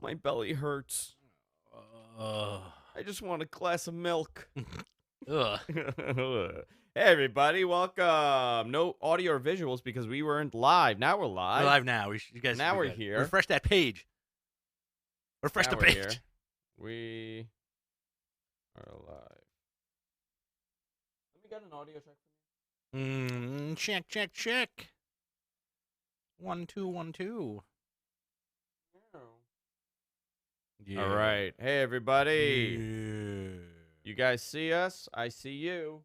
My belly hurts. I just want a glass of milk. Ugh. Hey, everybody. Welcome. No audio or visuals because we weren't live. Now we're live. We're live now. You guys. Now we we're got- here. Refresh that page. Refresh Now the we're page. here. We are live. Let me get an audio check from you. Check. 1 2 1 2. Yeah. All right. Hey, everybody. Yeah. You guys see us? I see you.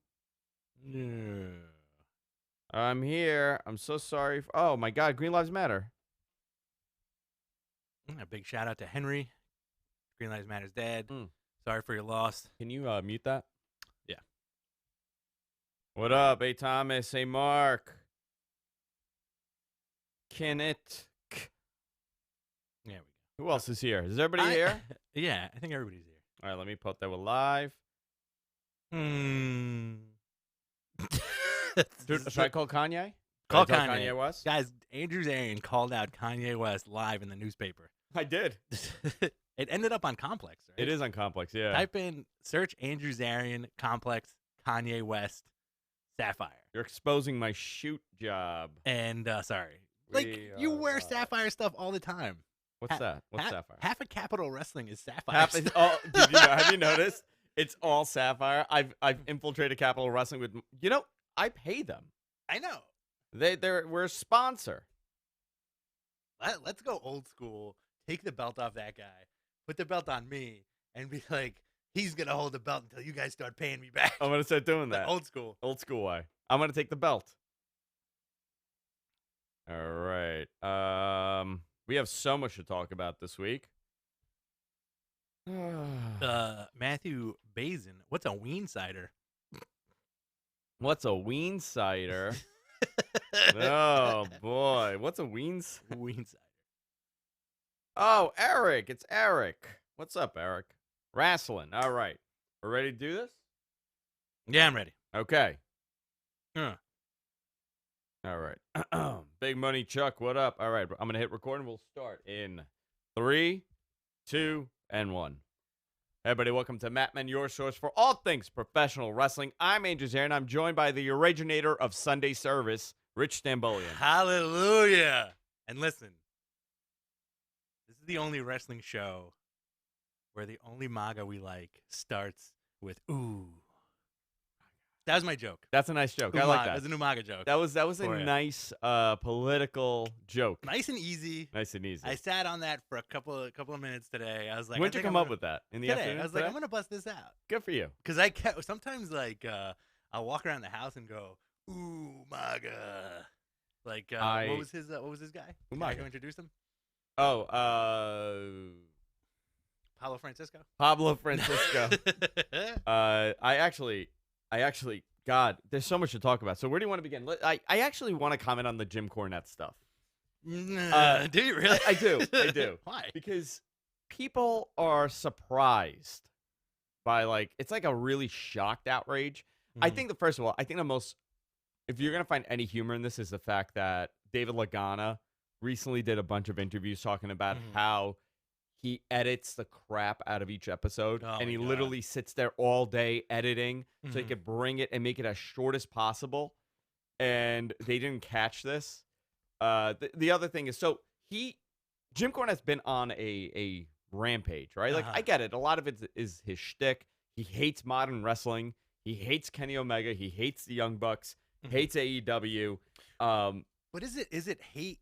Yeah. I'm here. I'm so sorry. Oh, my God. Green Lives Matter. A big shout out to Henry, Green Lives Matter's dad. Mm. Sorry for your loss. Can you mute that? Yeah. What up? Hey, Thomas. Hey, Mark. Kenneth. Yeah, we go. Who else is here? Is everybody here? Yeah, I think everybody's here. All right, let me put that with live. Should I call Kanye? Call Should I tell Kanye. West? Guys, Andrew Zarian called out Kanye West live in the newspaper. I did. It ended up on Complex, right? It is on Complex, yeah. Type in, search Andrew Zarian, Complex, Kanye West, Sapphire. You're exposing my shoot job. And, sorry. Like, We you are wear live. Sapphire stuff all the time. What's that? What's Sapphire? Half of Capital Wrestling is Sapphire Half stuff. is all, have you noticed? It's all Sapphire. I've infiltrated Capital Wrestling with, I pay them. I know. We're a sponsor. Let's go old school. Take the belt off that guy. Put the belt on me. And be like, he's going to hold the belt until you guys start paying me back. I'm going to start doing that. Old school. Old school way. I'm going to take the belt. All right. We have so much to talk about this week. Matthew Bazin. What's a ween cider? What's a ween cider? Oh, boy. What's a ween cider? Ween cider. Oh, Eric. It's Eric. What's up, Eric? Wrestling. All right. We're ready to do this? Yeah, I'm ready. Okay. Huh. All right. Big Money Chuck, what up? All right. I'm going to hit record and we'll start in 3, 2, and 1. Hey, everybody, welcome to Mattman, your source for all things professional wrestling. I'm Andrew Zarian. I'm joined by the originator of Sunday Service, Rich Stambolian. Hallelujah. And listen, this is the only wrestling show where the only MAGA we like starts with ooh. That was my joke. That's a nice joke. I Ooh, like MAGA. that. That's a new MAGA joke. That was a For ya. nice political joke. Nice and easy. Nice and easy. I sat on that for a couple of minutes today. I was like, When'd you come up with that? In the today? afternoon? I was like, today? I'm gonna bust this out Good for you. because I kept sometimes like I'll walk around the house and go ooh MAGA. Like what was his guy? Who The guy MAGA? who introduced him? Oh, Paulo Francisco. Pablo Francisco. I actually, God, there's so much to talk about. So where do you want to begin? I actually want to comment on the Jim Cornette stuff. Do you really? I do. I do. Why? Because people are surprised by it's like a really shocked outrage. I think first of all, if you're going to find any humor in this is the fact that David Lagana recently did a bunch of interviews talking about how he edits the crap out of each episode, Oh and he my God. literally sits there all day editing so he could bring it and make it as short as possible. And they didn't catch this. The other thing is, Jim Cornette's been on a rampage, right? Like, I get it. A lot of it is his shtick. He hates modern wrestling. He hates Kenny Omega. He hates the Young Bucks. Hates AEW. But is it hate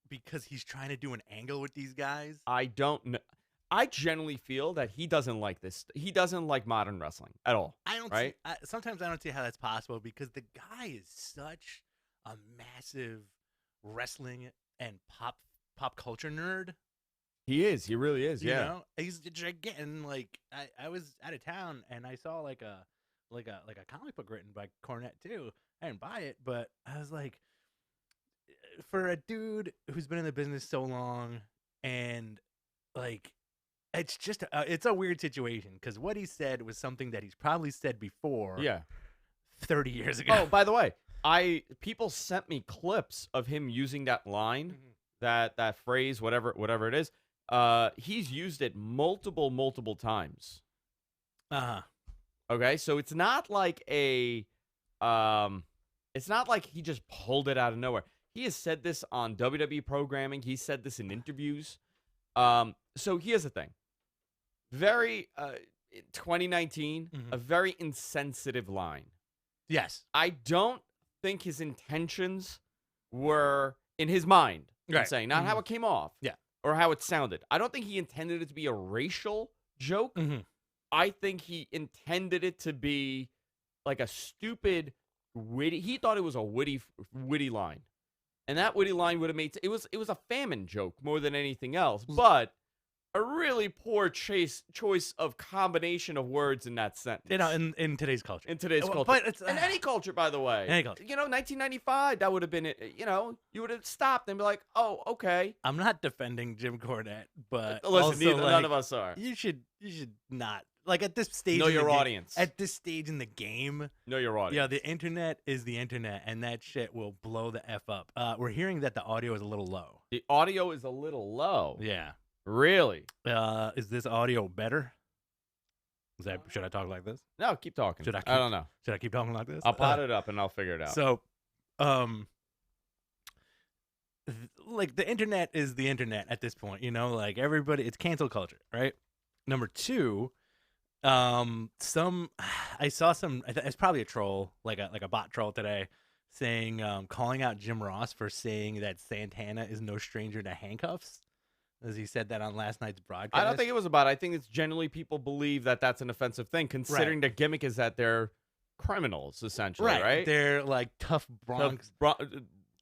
because he's trying to do an angle with these guys? I don't know. I generally feel that he doesn't like this. He doesn't like modern wrestling at all. I don't. Right? Sometimes I don't see how that's possible because the guy is such a massive wrestling and pop culture nerd. He is. He really is. You Yeah. know? He's gigantic. Like I was out of town and I saw like a comic book written by Cornette too. I didn't buy it, but I was like, for a dude who's been in the business so long and like it's just it's a weird situation because what he said was something that he's probably said before Yeah. 30 years ago. Oh, by the way, people sent me clips of him using that line, that phrase, whatever it is, he's used it multiple times. Uh-huh. Okay, so it's not like it's not like he just pulled it out of nowhere. He has said this on WWE programming. He said this in interviews. So here's the thing. Very 2019, a very insensitive line. Yes. I don't think his intentions were in his mind. I'm Right. saying, not how it came off. Yeah. Or how it sounded. I don't think he intended it to be a racial joke. I think he intended it to be like a stupid, witty. He thought it was a witty line, and that witty line would have made it was a famine joke more than anything else. But a really poor choice of combination of words in that sentence. You know, in today's culture. In today's culture. But it's in any culture, by the way. Any culture. You know, 1995, that would have been it. You know, you would have stopped and be like, oh, okay. I'm not defending Jim Cornette, but Listen, also, none of us are. You should not. Like, at this stage, Know your audience. At this stage in the game, know your audience. Yeah, the internet is the internet, and that shit will blow the F up. We're hearing that the audio is a little low. The audio is a little low. Yeah. Really? Is this audio better? Should I talk like this? No, keep talking. I don't know. Should I keep talking like this? I'll pot it up and I'll figure it out. So, like, the internet is the internet at this point. You know, like, everybody, it's cancel culture, right? Number two, I saw some. It's probably a troll, like a bot troll today, saying, calling out Jim Ross for saying that Santana is no stranger to handcuffs, as he said that on last night's broadcast. I don't think it was a bot. I think it's generally people believe that that's an offensive thing, considering the gimmick is that they're criminals, essentially, right? They're like tough Bronx,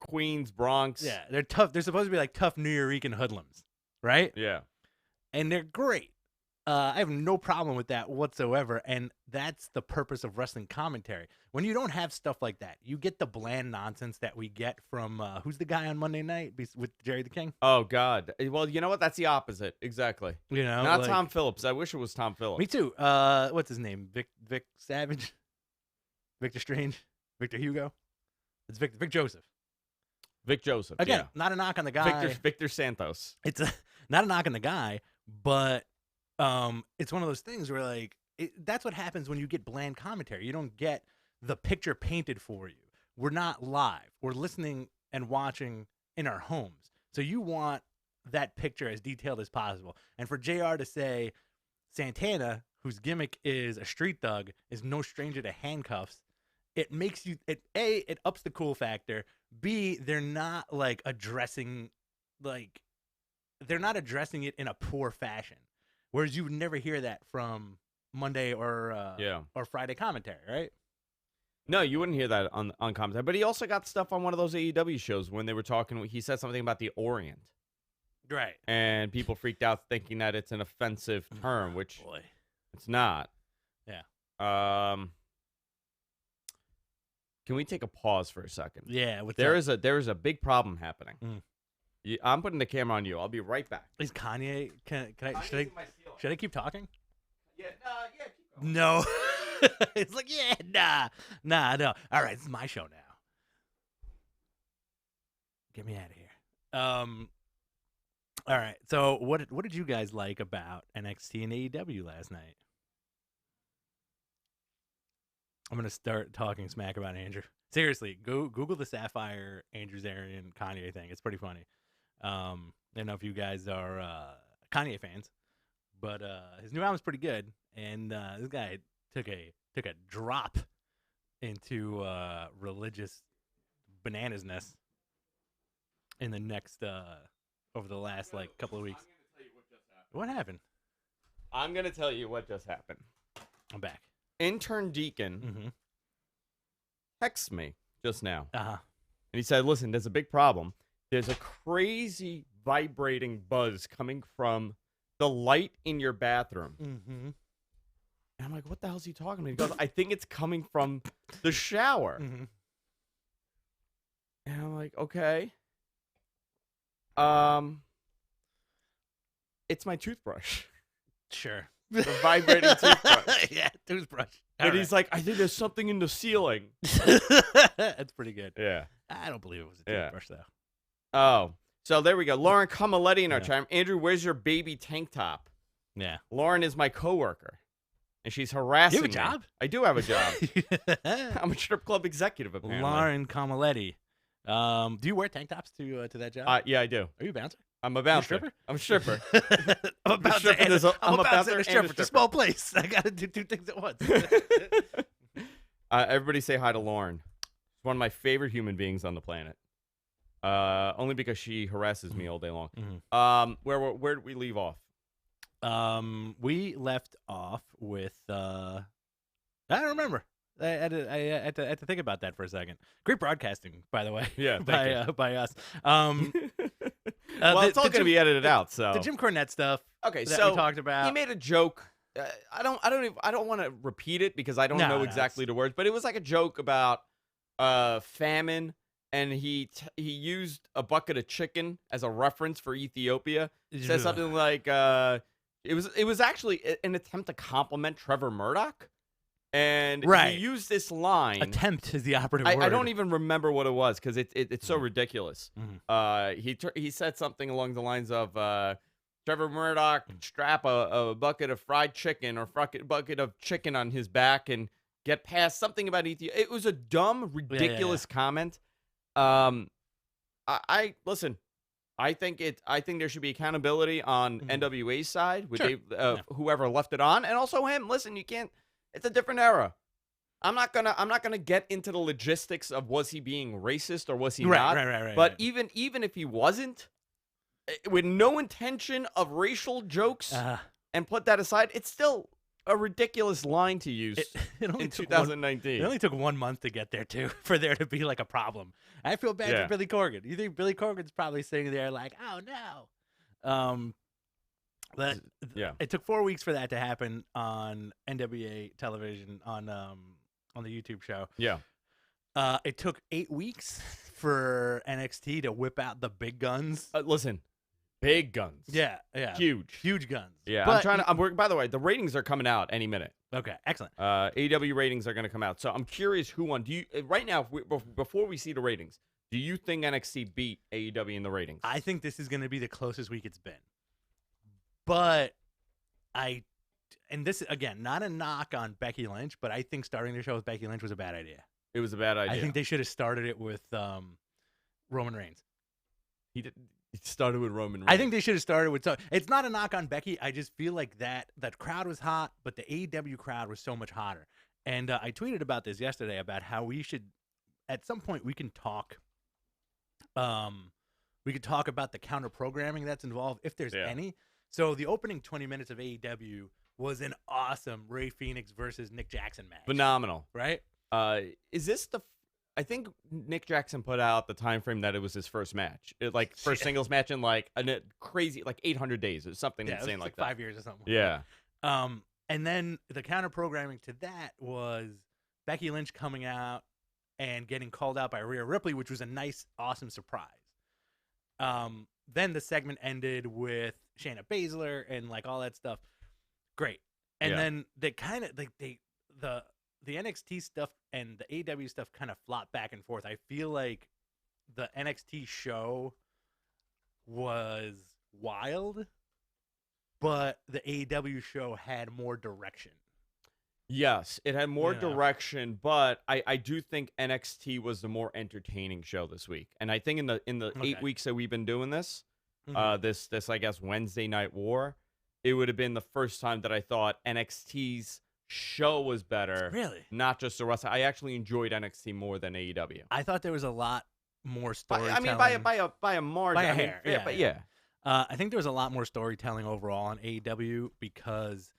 Queens, Bronx. Yeah, they're tough. They're supposed to be like tough New Yorican hoodlums, right? Yeah, and they're great. I have no problem with that whatsoever, and that's the purpose of wrestling commentary. When you don't have stuff like that, you get the bland nonsense that we get from who's the guy on Monday night with Jerry the King? Oh God! Well, you know what? That's the opposite. Exactly. You know, not like, Tom Phillips. I wish it was Tom Phillips. Me too. What's his name? Vic Savage, Victor Strange, Victor Hugo. It's Vic Joseph. Vic Joseph. Again, not a knock on the guy. Victor Santos. It's not a knock on the guy, but it's one of those things where, like, that's what happens when you get bland commentary. You don't get the picture painted for you. We're not live. We're listening and watching in our homes. So you want that picture as detailed as possible. And for JR to say Santana, whose gimmick is a street thug, is no stranger to handcuffs, it makes you, it ups the cool factor. B, they're not addressing it in a poor fashion. Whereas you would never hear that from Monday or Friday commentary, right? No, you wouldn't hear that on commentary. But he also got stuff on one of those AEW shows when they were talking. He said something about the Orient. Right. And people freaked out thinking that it's an offensive term, which it's not. Yeah. Can we take a pause for a second? Yeah. There is a big problem happening. I'm putting the camera on you. I'll be right back. Is Kanye? Should I keep talking? Yeah. Keep going. No. It's like, no. All right, this is my show now. Get me out of here. All right. So what did you guys like about NXT and AEW last night? I'm gonna start talking smack about Andrew. Seriously, go Google the Sapphire Andrew Zarian Kanye thing. It's pretty funny. I don't know if you guys are Kanye fans, but his new album's pretty good, and this guy took a drop into religious bananasness in the next over the last couple of weeks. What happened? I'm gonna tell you what just happened. I'm back. Intern Deacon texted me just now. And he said, listen, there's a big problem. There's a crazy vibrating buzz coming from the light in your bathroom. And I'm like, what the hell is he talking about? He goes, I think it's coming from the shower. And I'm like, okay. It's my toothbrush. Sure. The vibrating toothbrush. Yeah, toothbrush. And he's like, I think there's something in the ceiling. That's pretty good. Yeah. I don't believe it was a toothbrush, though. Oh. So there we go. Lauren Camaletti in our Yeah. chat. Andrew, where's your baby tank top? Yeah. Lauren is my coworker, and she's harassing You have a me. job? I do have a job. I'm a strip club executive, apparently. Lauren Camaletti. Do you wear tank tops to that job? Yeah, I do. Are you a bouncer? I'm a You a bouncer. stripper? I'm a stripper. I'm a bouncer. stripper, And there's a- I'm a bouncer and and a a stripper. It's a stripper. small place. I got to do two things at once. Everybody say hi to Lauren. She's one of my favorite human beings on the planet. Only because she harasses me all day long. Mhm. Where did we leave off? We left off with I don't remember. I had to think about that for a second. Great broadcasting, by the way. Yeah, thank you. by us. Well, it's all the going to Jim- be edited out. So The Jim Cornette stuff okay, that so we talked about. he made a joke. I don't want to repeat it because I don't No, know no, exactly the words, but it was like a joke about famine, and he used a bucket of chicken as a reference for Ethiopia. Says something like it was actually an attempt to compliment Trevor Murdoch, and Right. he used this line. Attempt is the operative word. I don't even remember what it was because it's so Mhm. ridiculous. Mhm. He said something along the lines of Trevor Murdoch strap a bucket of fried chicken or bucket of chicken on his back and get past something about Ethiopia. It was a dumb, ridiculous comment. I listen. I think there should be accountability on Mhm. NWA's side with Sure. Dave, Yeah. whoever left it on, and also him. Listen, you can't. It's a different era. I'm not gonna get into the logistics of was he being racist or was he not. Right. But even if he wasn't, with no intention of racial jokes, and put that aside, it's still a ridiculous line to use it only in took 2019. It only took 1 month to get there too, for there to be like a problem. I feel bad Yeah. for Billy Corgan. You think Billy Corgan's probably sitting there like, oh no. But Yeah. it took 4 weeks for that to happen on NWA television on the YouTube show. Yeah. It took 8 weeks for NXT to whip out the big guns. Listen, big guns. Yeah. Huge guns. Yeah. But I'm working. By the way, the ratings are coming out any minute. Okay, excellent. AEW ratings are going to come out. So I'm curious who won. Do you right now before we see the ratings? Do you think NXT beat AEW in the ratings? I think this is going to be the closest week it's been. But and this again, not a knock on Becky Lynch, but I think starting the show with Becky Lynch was a bad idea. It was a bad idea. I think they should have started it with Roman Reigns. He started with Roman Reigns. I think they should have started with. It's not a knock on Becky. I just feel like that crowd was hot, but the AEW crowd was so much hotter. And I tweeted about this yesterday about how we should, at some point, we can talk. We could talk about the counter programming that's involved, if there's any. So the opening 20 minutes of AEW was an awesome Rey Fenix versus Nick Jackson match. Phenomenal. Right? Is this I think Nick Jackson put out the time frame that it was his first match, first singles match in a crazy 800 days or something insane it was like that. 5 years or something. Yeah. And then the counter programming to that was Becky Lynch coming out and getting called out by Rhea Ripley, which was a nice, awesome surprise. Then the segment ended with Shayna Baszler and all that stuff. Great. And then they kind of the NXT stuff and the AEW stuff kind of flop back and forth. I feel like the NXT show was wild, but the AEW show had more direction. Yes, it had more direction, but I do think NXT was the more entertaining show this week. And I think in the 8 weeks that we've been doing this, this I guess Wednesday Night War, it would have been the first time that I thought NXT's show was better. Really? Not just the rest. I actually enjoyed NXT more than AEW. I thought there was a lot more storytelling. I mean, by a margin. By a hair. Yeah. I think there was a lot more storytelling overall on AEW because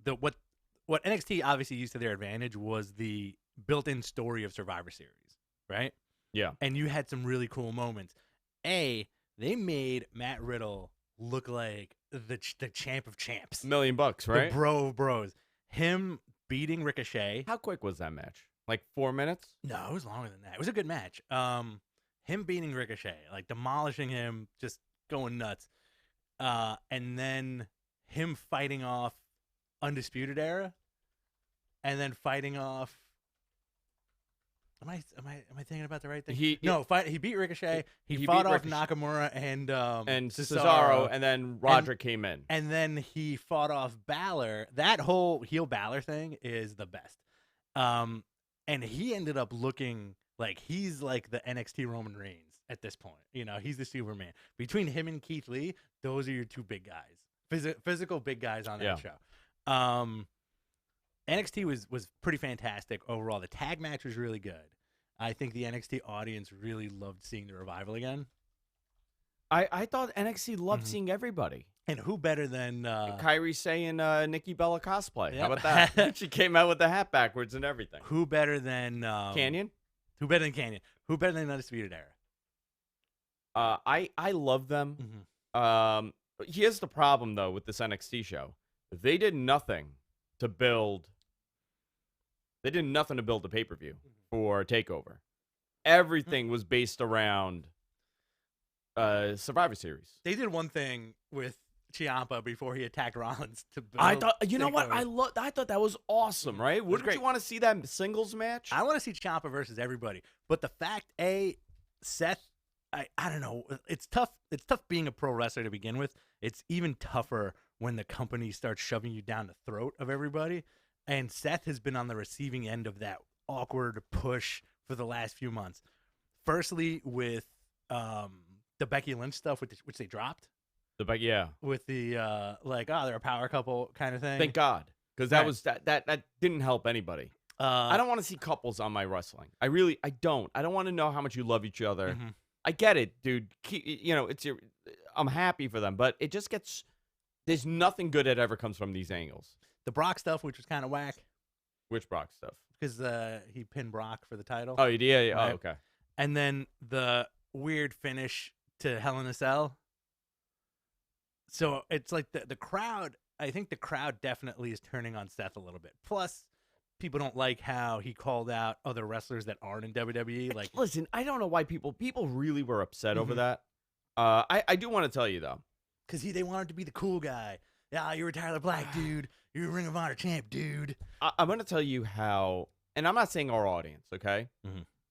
what NXT obviously used to their advantage was the built-in story of Survivor Series, right? Yeah. And you had some really cool moments. They made Matt Riddle look like the champ of champs. $1 million, right? The bro of bros. Him beating Ricochet. How quick was that match? 4 minutes? No, it was longer than that. It was a good match. Him beating Ricochet, demolishing him, just going nuts. And then him fighting off Undisputed Era, and then fighting off Am I thinking about the right thing? He beat Ricochet. He he fought beat off Ricochet. Nakamura and Cesaro, and then Roderick came in. And then he fought off Balor. That whole heel Balor thing is the best. And he ended up looking like he's like the NXT Roman Reigns at this point. He's the Superman. Between him and Keith Lee, those are your two big guys, physical big guys on that show. NXT was pretty fantastic overall. The tag match was really good. I think the NXT audience really loved seeing the Revival again. I thought NXT loved seeing everybody. And who better than Kairi saying Nikki Bella cosplay? Yep. How about that? She came out with the hat backwards and everything. Who better than Canyon? Who better than Canyon? Who better than Undisputed Era? I love them. Here's the problem though with this NXT show. They did nothing to build. They did nothing to build the pay-per-view for Takeover. Everything was based around Survivor Series. They did one thing with Ciampa before he attacked Rollins to build. I thought, you know Takeover. what? I thought that was awesome, right? Wouldn't you want to see that singles match? I want to see Ciampa versus everybody. But the fact, Seth, I don't know. It's tough. It's tough being a pro wrestler to begin with. It's even tougher when the company starts shoving you down the throat of everybody. And Seth has been on the receiving end of that awkward push for the last few months. Firstly, with the Becky Lynch stuff, which they dropped. With the they're a power couple kind of thing. Thank God, because that didn't help anybody. I don't want to see couples on my wrestling. I don't. I don't want to know how much you love each other. I get it, dude. I'm happy for them, but it just gets. There's nothing good that ever comes from these angles. The Brock stuff, which was kind of whack. Which Brock stuff? Because he pinned Brock for the title. Oh, yeah. Right? Oh, okay. And then the weird finish to Hell in a Cell. So it's like the crowd. I think the crowd definitely is turning on Seth a little bit. Plus, people don't like how he called out other wrestlers that aren't in WWE. Like, listen, I don't know why people really were upset over that. I do want to tell you though, because they wanted to be the cool guy. Yeah, you were Tyler Black, dude. You're a Ring of Honor champ, dude. I'm going to tell you how, and I'm not saying our audience, okay?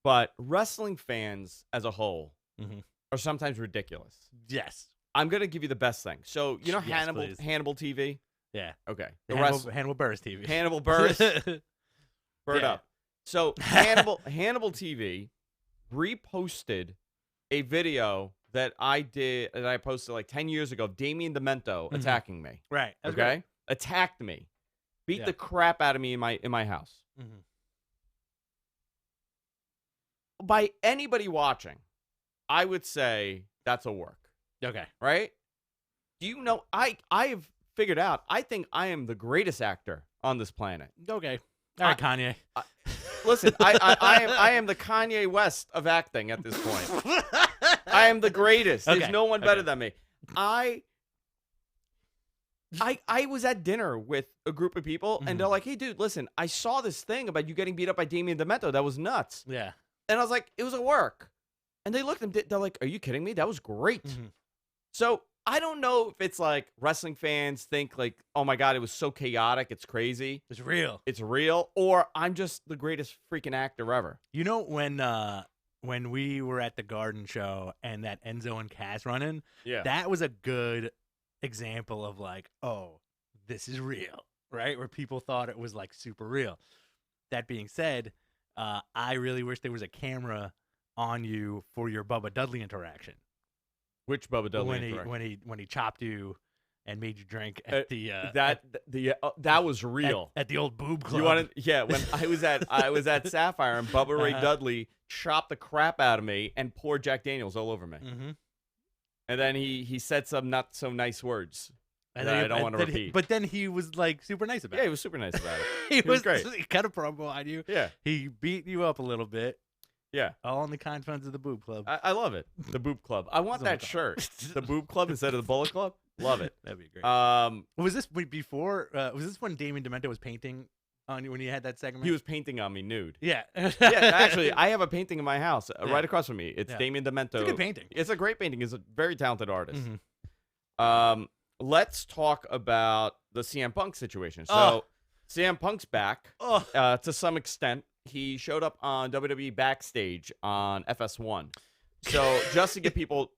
But wrestling fans as a whole are sometimes ridiculous. Yes. I'm going to give you the best thing. So, you know Yes, Hannibal TV? Yeah. Okay. Hannibal Buress TV. Hannibal Buress. Bird up. So, Hannibal TV reposted a video that I posted like 10 years ago of Damien Demento attacking me. Right. Okay? Great. Attacked me. Beat the crap out of me in my house. By anybody watching, I would say that's a work. Okay. Right? Do you know I've figured out I think I am the greatest actor on this planet. Okay. All right, Kanye. Listen, I am the Kanye West of acting at this point. I am the greatest. There's no one better than me. I was at dinner with a group of people, and they're like, "Hey, dude, listen, I saw this thing about you getting beat up by Damien Demento. That was nuts." Yeah. And I was like, "It was a work." And they looked and they're like, "Are you kidding me? That was great." So I don't know if it's like wrestling fans think like, "Oh my God, it was so chaotic. It's crazy. It's real. It's real," or I'm just the greatest freaking actor ever. You know when we were at the Garden show and that Enzo and Cass run-in, that was a good example of like, oh, this is real, right? Where people thought it was like super real. That being said, I really wish there was a camera on you for your Bubba Dudley interaction. Which Bubba Dudley interaction? When he chopped you and made you drink at that was real at the old boob club. You wanted, when I was at Sapphire and Bubba Ray Dudley chopped the crap out of me and poured Jack Daniels all over me. And then he said some not so nice words that I don't want to repeat. But then he was like super nice about it. Yeah, he was super nice about it. he was great. He cut a promo on you. Yeah. He beat you up a little bit. Yeah. All in the confines of the boob club. I love it. The boob club. I want that shirt. The boob club instead of the Bullet Club. Love it. That'd be great. Was this before? Was this when Damien Demento was painting on you when you had that segment? He was painting on me nude. Yeah. Actually, I have a painting in my house right across from me. It's Damien Demento. It's a good painting. It's a great painting. He's a very talented artist. Let's talk about the CM Punk situation. So CM Punk's back to some extent. he showed up on WWE Backstage on FS1. So just to give people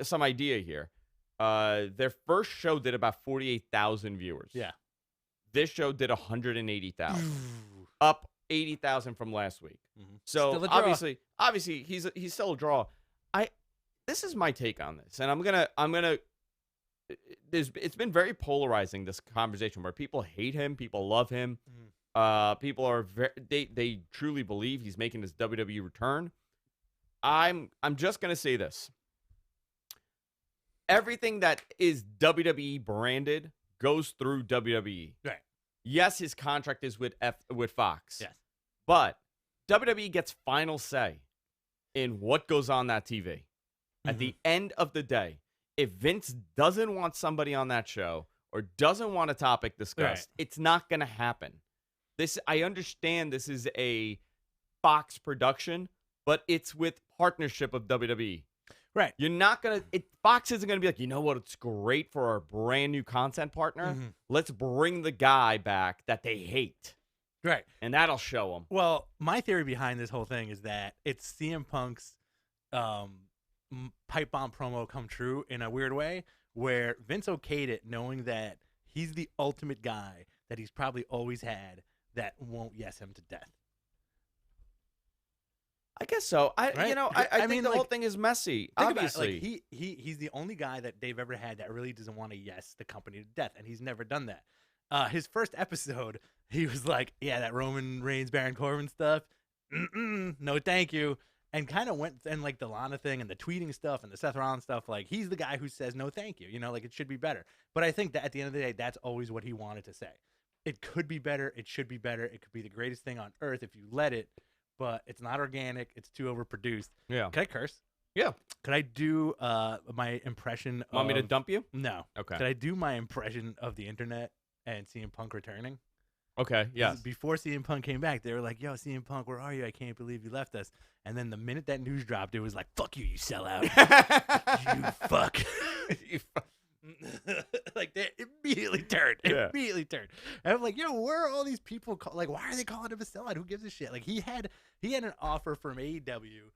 some idea here, their first show did about 48,000 viewers. Yeah. This show did 180,000, up 80,000 from last week. So Still a draw. obviously he's still a draw. This is my take on this, and I'm gonna. It's been very polarizing, this conversation where people hate him, people love him. People are they truly believe he's making his WWE return. I'm just gonna say this. Everything that is WWE branded goes through WWE. Right. Yes, his contract is with Fox. Yes. But WWE gets final say in what goes on that TV. At the end of the day, if Vince doesn't want somebody on that show or doesn't want a topic discussed, it's not going to happen. I understand this is a Fox production, but it's with partnership of WWE. Right. You're not going to, Fox isn't going to be like, you know what, it's great for our brand new content partner. Let's bring the guy back that they hate. Right. And that'll show them. Well, my theory behind this whole thing is that it's CM Punk's pipe bomb promo come true in a weird way, where Vince okayed it knowing that he's the ultimate guy that he's probably always had that won't yes him to death. I guess so. I think mean, the like, whole thing is messy. Think Obviously, about it. Like he's the only guy that they've ever had that really doesn't want to yes the company to death, and he's never done that. His first episode, he was like, "Yeah, that Roman Reigns, Baron Corbin stuff, no, thank you," and kind of went and like the Lana thing and the tweeting stuff and the Seth Rollins stuff. Like he's the guy who says no, thank you. You know, like it should be better. But I think that at the end of the day, that's always what he wanted to say. It could be better. It should be better. It could be the greatest thing on earth if you let it. But it's not organic. It's too overproduced. Yeah. Can I curse? Yeah. Could I do my impression of... Want me to dump you? No. Okay. Could I do my impression of the internet and CM Punk returning? Okay, yes. Before CM Punk came back, they were like, yo, CM Punk, where are you? I can't believe you left us. And then the minute that news dropped, it was like, fuck you, you sellout. You fuck. Like, they immediately turned. Immediately turned. And I'm like, yo, where are all these people? Like, why are they calling him a sellout? Who gives a shit? Like, he had an offer from AEW.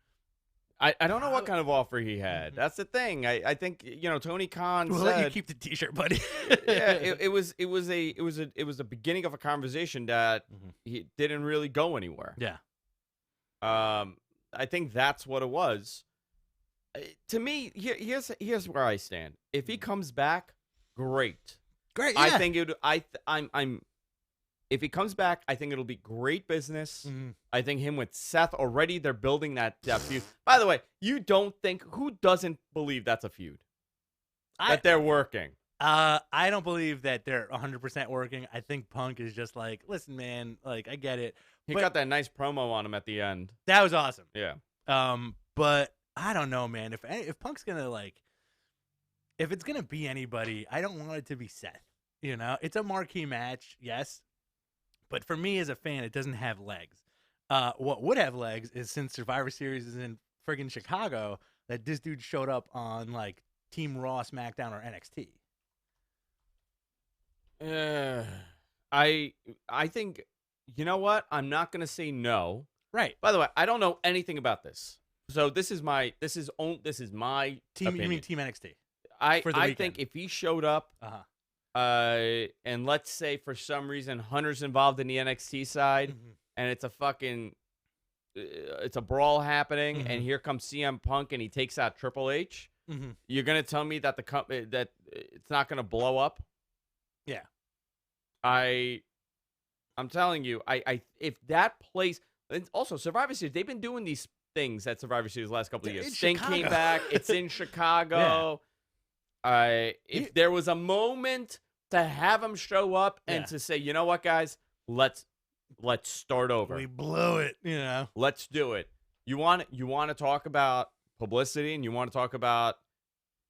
I don't know what kind of offer he had. That's the thing. I think Tony Khan We'll said, let you keep the T-shirt, buddy. yeah, it was the beginning of a conversation that he didn't really go anywhere. Yeah. I think that's what it was. To me, here's where I stand. If he comes back, great. Great. Yeah. I think it. If he comes back, I think it'll be great business. I think him with Seth already, they're building that feud. By the way, who doesn't believe that's a feud? That they're working. I don't believe that they're 100% working. I think Punk is just like, listen, man, like I get it. He got that nice promo on him at the end. That was awesome. Yeah. But I don't know, man. If Punk's gonna if it's gonna be anybody, I don't want it to be Seth. You know, it's a marquee match, yes. But for me as a fan, it doesn't have legs. What would have legs is since Survivor Series is in friggin' Chicago, that this dude showed up on like Team Raw, SmackDown, or NXT. I think, you know what? I'm not gonna say no. Right. By the way, I don't know anything about this, so this is my team. opinion. You mean Team NXT? I think if he showed up, and let's say for some reason Hunter's involved in the NXT side, and it's a brawl happening, and here comes CM Punk and he takes out Triple H. You're gonna tell me that that it's not gonna blow up? Yeah. I'm telling you, if that place, and also Survivor Series, they've been doing these things at Survivor Series the last couple of years. Sting came back. It's in Chicago. If there was a moment to have him show up and to say, you know what, guys, let's start over. We blew it, you know. Let's do it. You want to talk about publicity and you want to talk about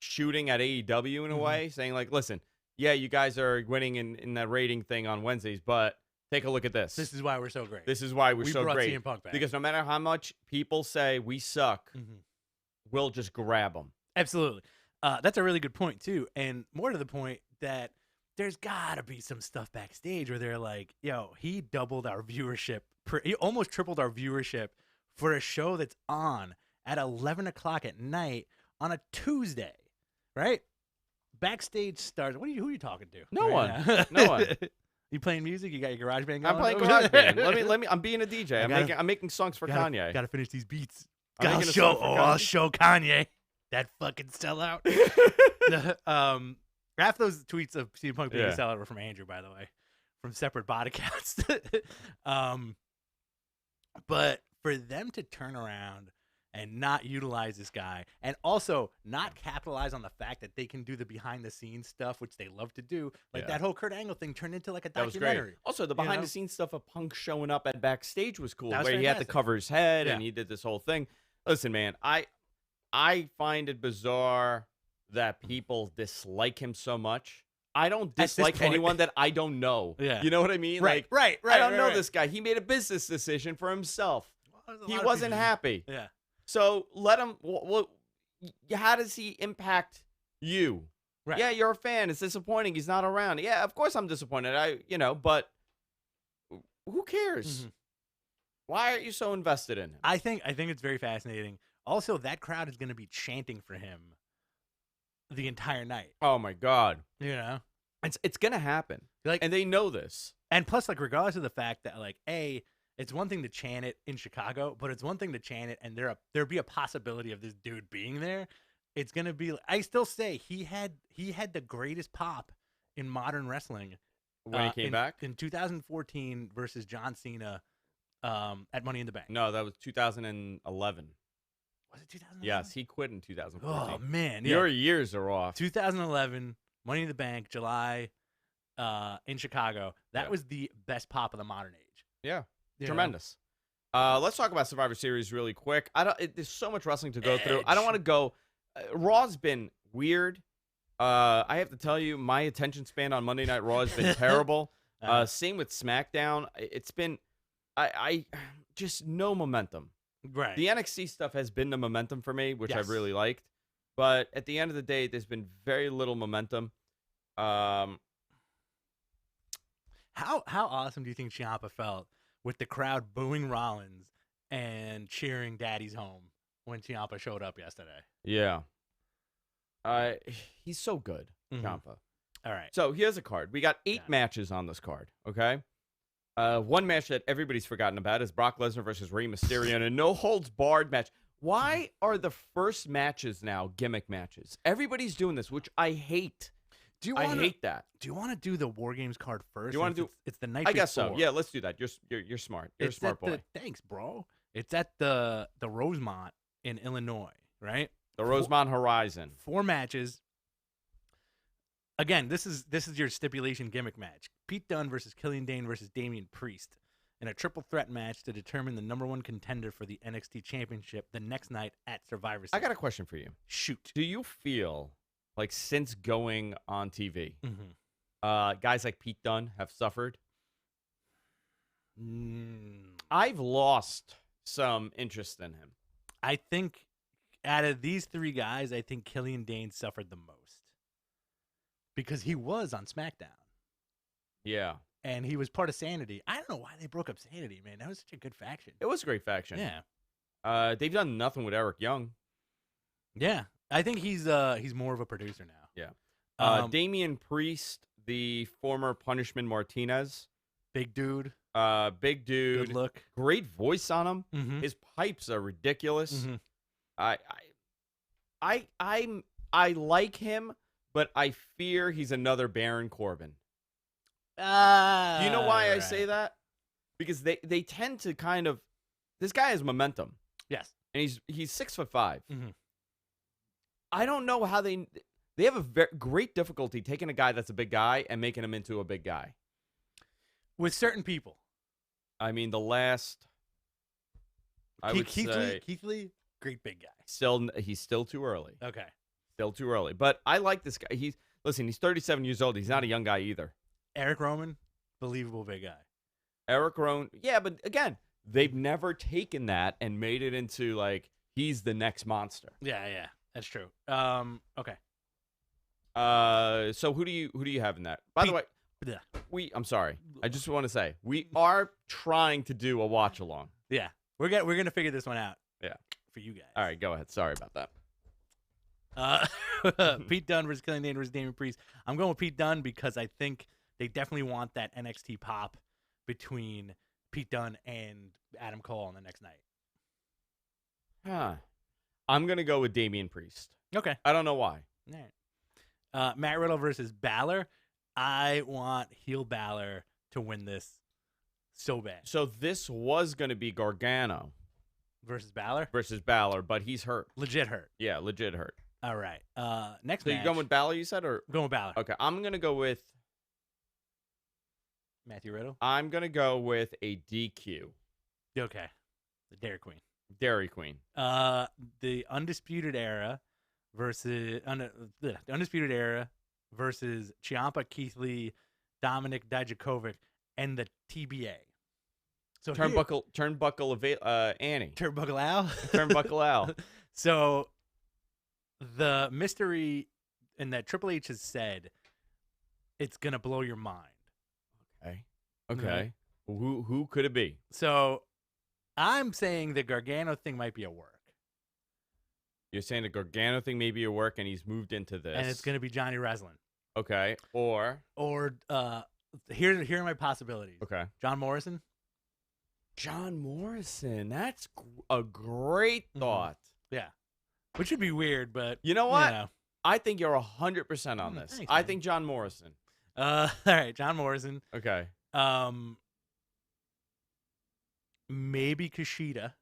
shooting at AEW in a way, saying like, listen, yeah, you guys are winning in that rating thing on Wednesdays, but take a look at this. This is why we're so great. This is why we're so brought great. CM Punk back. Because no matter how much people say we suck, we'll just grab them. Absolutely. That's a really good point, too. And more to the point that there's gotta be some stuff backstage where they're like, yo, he doubled our viewership. He almost tripled our viewership for a show that's on at 11 o'clock at night on a Tuesday, right? Backstage stars. Who are you talking to? No right one. No one. You playing music? You got your garage band going? I'm playing garage band. Let me. I'm being a DJ. I'm making songs for Kanye. Gotta finish these beats. I'll Show Kanye that fucking sellout. Half those tweets of CM Punk being a sellout were from Andrew, by the way, from separate bot accounts. But for them to turn around and not utilize this guy, and also not capitalize on the fact that they can do the behind-the-scenes stuff, which they love to do, like that whole Kurt Angle thing turned into like a documentary. That was great. Also, the behind-the-scenes stuff of Punk showing up at backstage was cool, where he had to fantastic. cover his head and he did this whole thing. Listen, man, I find it bizarre that people dislike him so much. I don't dislike anyone that I don't know. Yeah. You know what I mean? Right. I don't know this guy. He made a business decision for himself. He wasn't happy. Yeah. So let him. Well, how does he impact you? Right. Yeah, you're a fan. It's disappointing. He's not around. Yeah, of course I'm disappointed. But who cares? Mm-hmm. Why aren't you so invested in him? I think it's very fascinating. Also, that crowd is going to be chanting for him the entire night. Oh my God. It's gonna happen. And they know this. And plus, regardless of the fact that it's one thing to chant it in Chicago, but it's one thing to chant it and there be a possibility of this dude being there. It's gonna be. I still say he had the greatest pop in modern wrestling when he came back in 2014 versus John Cena at Money in the Bank. No, that was 2011. Was it 2011? Yes, he quit in 2014. Oh man, your years are off. 2011, Money in the Bank, July, in Chicago. That was the best pop of the modern age. Yeah. Tremendous. Let's talk about Survivor Series really quick. There's so much wrestling to go through. I don't want to go. Raw's been weird. I have to tell you, my attention span on Monday Night Raw has been terrible. Same with SmackDown. It's been, I just no momentum. Right. The NXT stuff has been the momentum for me, which I've really liked. But at the end of the day, there's been very little momentum. How awesome do you think Ciampa felt with the crowd booing Rollins and cheering Daddy's home when Ciampa showed up yesterday? Yeah. He's so good, Ciampa. All right. So here's a card. We got 8 matches on this card, okay? One match that everybody's forgotten about is Brock Lesnar versus Rey Mysterio in a no-holds-barred match. Why are the first matches now gimmick matches? Everybody's doing this, which I hate. I hate that. Do you want to do the War Games card first? Do you want to do? It's the night. I guess so. Yeah, let's do that. You're smart. You're a smart boy. Thanks, bro. It's at the Rosemont in Illinois, right? The Rosemont Horizon. 4 matches. Again, this is your stipulation gimmick match. Pete Dunne versus Killian Dane versus Damian Priest in a triple threat match to determine the -- 1 contender for the NXT Championship the next night at Survivor Series. I got a question for you. Shoot. Do you feel like since going on TV, guys like Pete Dunne have suffered? I've lost some interest in him. I think out of these 3 guys, I think Killian Dane suffered the most. Because he was on SmackDown. Yeah. And he was part of Sanity. I don't know why they broke up Sanity, man. That was such a good faction. It was a great faction. Yeah. They've done nothing with Eric Young. Yeah. I think he's more of a producer now. Yeah. Damian Priest, the former Punishment Martinez. Big dude. Big dude. Good look. Great voice on him. Mm-hmm. His pipes are ridiculous. Mm-hmm. I like him, but I fear he's another Baron Corbin. Do you know why I say that? Because they tend to kind of. This guy has momentum. Yes. And he's 6'5". Mm-hmm. I don't know how they have a great difficulty taking a guy that's a big guy and making him into a big guy. With certain people. I mean, the last. Keith Lee, great big guy. He's still too early. Okay. Still too early. But I like this guy. He's 37 years old. He's not a young guy either. Eric Roman, believable big guy. Eric Rowan, yeah, but again, they've never taken that and made it into he's the next monster. Yeah, that's true. Okay. So who do you have in that? By the way, I'm sorry. I just want to say we are trying to do a watch along. Yeah, we're gonna figure this one out. Yeah, for you guys. All right, go ahead. Sorry about that. Pete Dunne versus Killian Dane versus Damian Priest. I'm going with Pete Dunne because I think they definitely want that NXT pop between Pete Dunne and Adam Cole on the next night. Huh. I'm gonna go with Damian Priest. Okay. I don't know why. All right. Matt Riddle versus Balor. I want heel Balor to win this so bad. So this was gonna be Gargano versus Balor, but he's hurt. Legit hurt. Yeah, legit hurt. All right. Next So match. you're going with Balor, you said, or I'm going with Balor. Okay, I'm gonna go with Matthew Riddle. I'm gonna go with a DQ. Okay. The Dairy Queen. Dairy Queen. The Undisputed Era versus the Undisputed Era versus Ciampa, Keith Lee, Dominic Dijakovic, and the TBA. So Turnbuckle Annie. Turnbuckle Al. Turnbuckle Al. So the mystery in that Triple H has said it's gonna blow your mind. Okay. Who could it be? So I'm saying the Gargano thing might be a work. You're saying the Gargano thing may be a work, and he's moved into this, and it's gonna be Johnny Wrestling. Okay. Or here are my possibilities. Okay. John Morrison. That's a great thought. Yeah. Which would be weird, but you know what? You know. I think you're 100% on this. Thanks, I think John Morrison. All right, John Morrison. Okay. Maybe Kushida,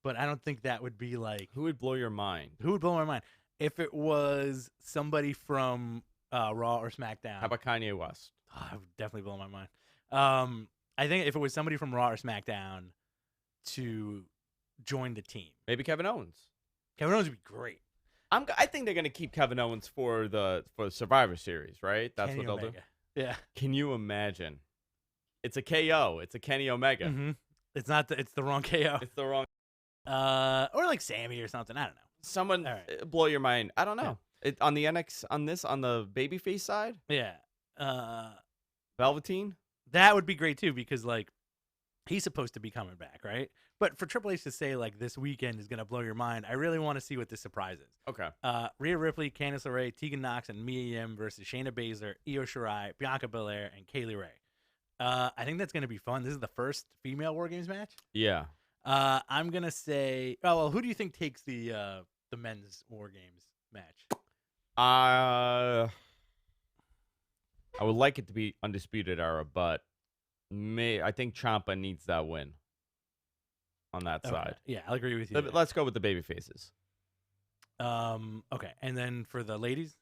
but I don't think that would be like. Who would blow your mind? Who would blow my mind? If it was somebody from Raw or SmackDown. How about Kanye West? Oh, that would definitely blow my mind. I think if it was somebody from Raw or SmackDown to join the team. Maybe Kevin Owens. Kevin Owens would be great. I think they're gonna keep Kevin Owens for the Survivor Series, right? That's Kenny what they'll Omega. do. Yeah. Can you imagine? It's a KO. It's a Kenny Omega. Mm-hmm. It's not. It's the wrong KO. It's the wrong. Or like Sammy or something. I don't know. Someone blow your mind. I don't know. Yeah. On the on the babyface side. Yeah. Velveteen. That would be great too because like he's supposed to be coming back, right? But for Triple H to say like this weekend is gonna blow your mind, I really want to see what this surprise is. Okay. Rhea Ripley, Candice LeRae, Tegan Nox, and Mia Yim versus Shayna Baszler, Io Shirai, Bianca Belair, and Kaylee Ray. I think that's gonna be fun. This is the first female War Games match. Yeah. I'm gonna say. Oh well, who do you think takes the men's War Games match? I would like it to be Undisputed Era, but I think Ciampa needs that win on that side. Yeah, I'll agree with you. Let's go with the baby faces. Okay, and then for the ladies,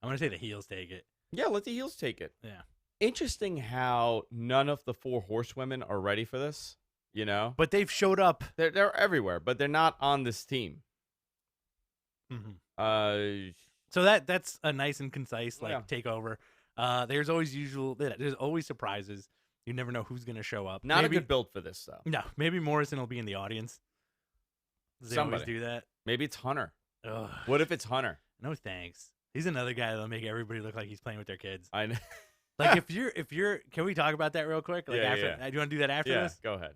I'm gonna say the heels take it. Yeah, let the heels take it. Yeah. Interesting how none of the 4 horsewomen are ready for this. You know, but they've showed up. They're everywhere, but they're not on this team. Mm-hmm. So that's a nice and concise takeover. There's always surprises. You never know who's gonna show up. Not a good build for this though. No, maybe Morrison will be in the audience. They always do that. Maybe it's Hunter. Ugh. What if it's Hunter? No thanks. He's another guy that'll make everybody look like he's playing with their kids. I know. Like if you're, can we talk about that real quick? Like yeah, after, yeah. Do you want to do that after this? Go ahead.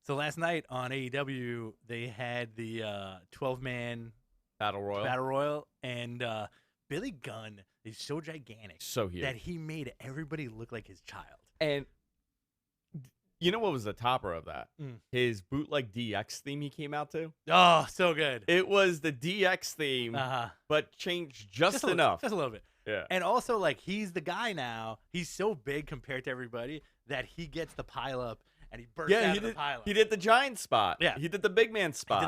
So last night on AEW they had the 12-man Battle Royal, and Billy Gunn is so gigantic, so huge that he made everybody look like his child. And you know what was the topper of that? His bootleg DX theme he came out to. Oh, so good. It was the DX theme, but changed just enough. Just a little bit. Yeah. And also, like, he's the guy now. He's so big compared to everybody that he gets the pile up and he bursts out of the pile up. He did the giant spot. Yeah. He did the big man spot.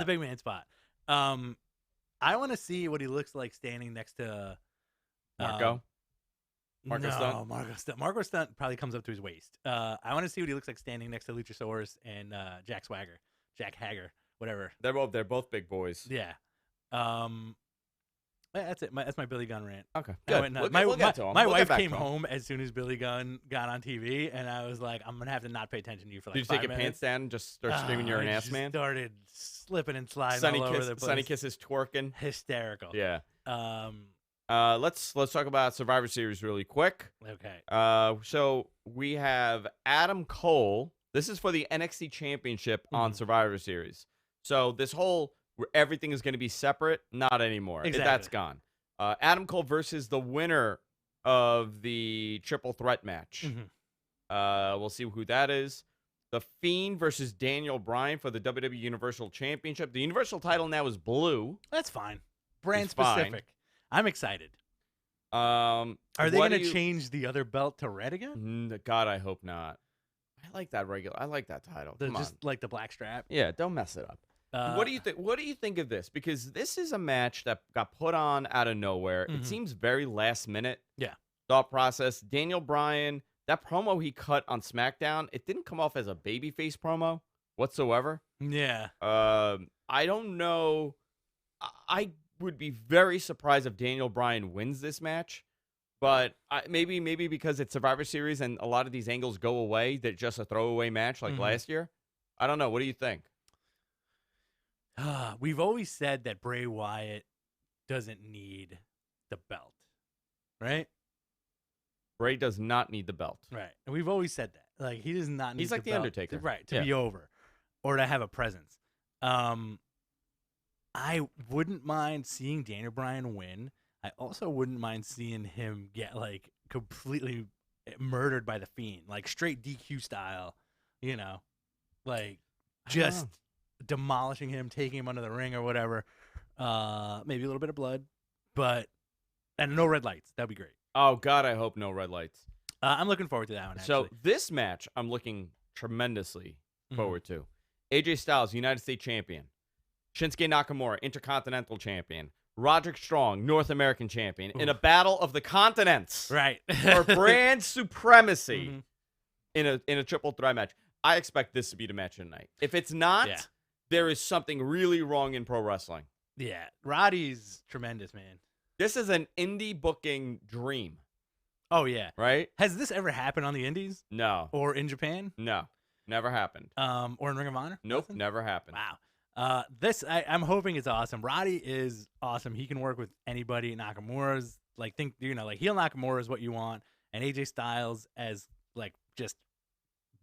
I want to see what he looks like standing next to Marco. Marco Stunt probably comes up to his waist. I want to see what he looks like standing next to Luchasaurus and Jack Hager, whatever. They're both big boys. Yeah. That's it. That's my Billy Gunn rant. Okay, good. My wife came home as soon as Billy Gunn got on TV, and I was like, I'm gonna have to not pay attention to you for like 5 minutes. Did you take your pants down and just start screaming you're an ass man? Started slipping and sliding all over the place. Sunny Kiss is twerking. Hysterical. Yeah. Let's talk about Survivor Series really quick. Okay. So we have Adam Cole. This is for the NXT Championship on Survivor Series. So this whole where everything is going to be separate, not anymore. Exactly. That's gone. Adam Cole versus the winner of the triple threat match. We'll see who that is. The Fiend versus Daniel Bryan for the WWE Universal Championship. The Universal title now is blue. That's fine. Brand It's specific. fine. I'm excited. Are they going to change the other belt to red again? God, I hope not. I like that I like that title. Come just on. like the black strap. Yeah, don't mess it up. What do you think? What do you think of this? Because this is a match that got put on out of nowhere. It seems very last minute. Yeah. Thought process. Daniel Bryan, that promo he cut on SmackDown, it didn't come off as a babyface promo whatsoever. Yeah. I don't know. I would be very surprised if Daniel Bryan wins this match. But maybe because it's Survivor Series and a lot of these angles go away, they're just a throwaway match like last year. I don't know. What do you think? We've always said that Bray Wyatt doesn't need the belt, right? Bray does not need the belt. Right. And we've always said that. Like, he does not need He's like the belt Undertaker. to be over or to have a presence. I wouldn't mind seeing Daniel Bryan win. I also wouldn't mind seeing him get, like, completely murdered by the Fiend, like straight DQ style, you know, like just demolishing him, taking him under the ring or whatever. Maybe a little bit of blood, and no red lights. That'd be great. Oh, God, I hope no red lights. I'm looking forward to that one, actually. So this match, I'm looking tremendously forward to. AJ Styles, United States Champion. Shinsuke Nakamura, Intercontinental Champion. Roderick Strong, North American Champion. In a battle of the continents. Right. For brand supremacy in a triple threat match. I expect this to be the match of the night. If it's not, there is something really wrong in pro wrestling. Yeah. Roddy's tremendous, man. This is an indie booking dream. Oh, yeah. Right? Has this ever happened on the Indies? No. Or in Japan? No. Never happened. Or in Ring of Honor? Nope. Never happened. Wow. I'm hoping it's awesome. Roddy is awesome. He can work with anybody. Nakamura's like heel Nakamura is what you want, and AJ Styles as like just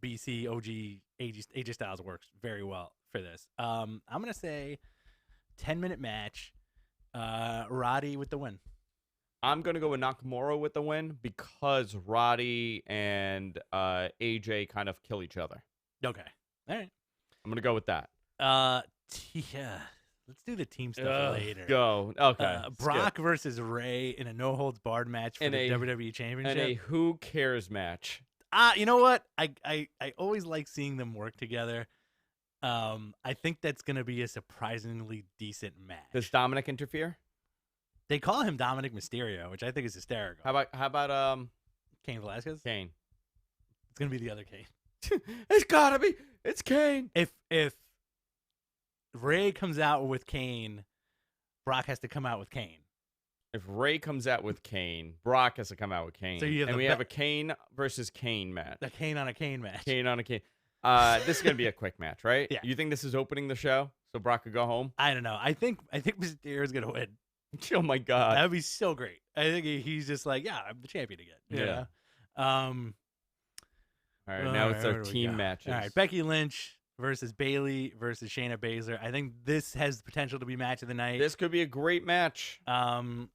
BC OG AJ Styles works very well for this. I'm gonna say 10-minute match. Roddy with the win. I'm gonna go with Nakamura with the win because Roddy and AJ kind of kill each other. Okay. All right. I'm gonna go with that. Yeah. Let's do the team stuff later. Go. Okay. Brock versus Ray in a no holds barred match for the WWE Championship. And a who cares match. You know what? I always like seeing them work together. I think that's gonna be a surprisingly decent match. Does Dominic interfere? They call him Dominic Mysterio, which I think is hysterical. How about Cain Velasquez? Kane. It's gonna be the other Kane. It's gotta be. It's Kane. If Ray comes out with Kane, Brock has to come out with Kane. If Ray comes out with Kane, Brock has to come out with Kane. So we have a Kane versus Kane match. A Kane on a Kane match. Kane on a Kane. This is gonna be a quick match, right? Yeah. You think this is opening the show so Brock could go home? I don't know. I think Mysterio's gonna win. Oh my God, that would be so great. I think he's just like, yeah, I'm the champion again. Yeah. All right, now it's our team matches. All right, Becky Lynch versus Bayley versus Shayna Baszler. I think this has the potential to be match of the night. This could be a great match. I'm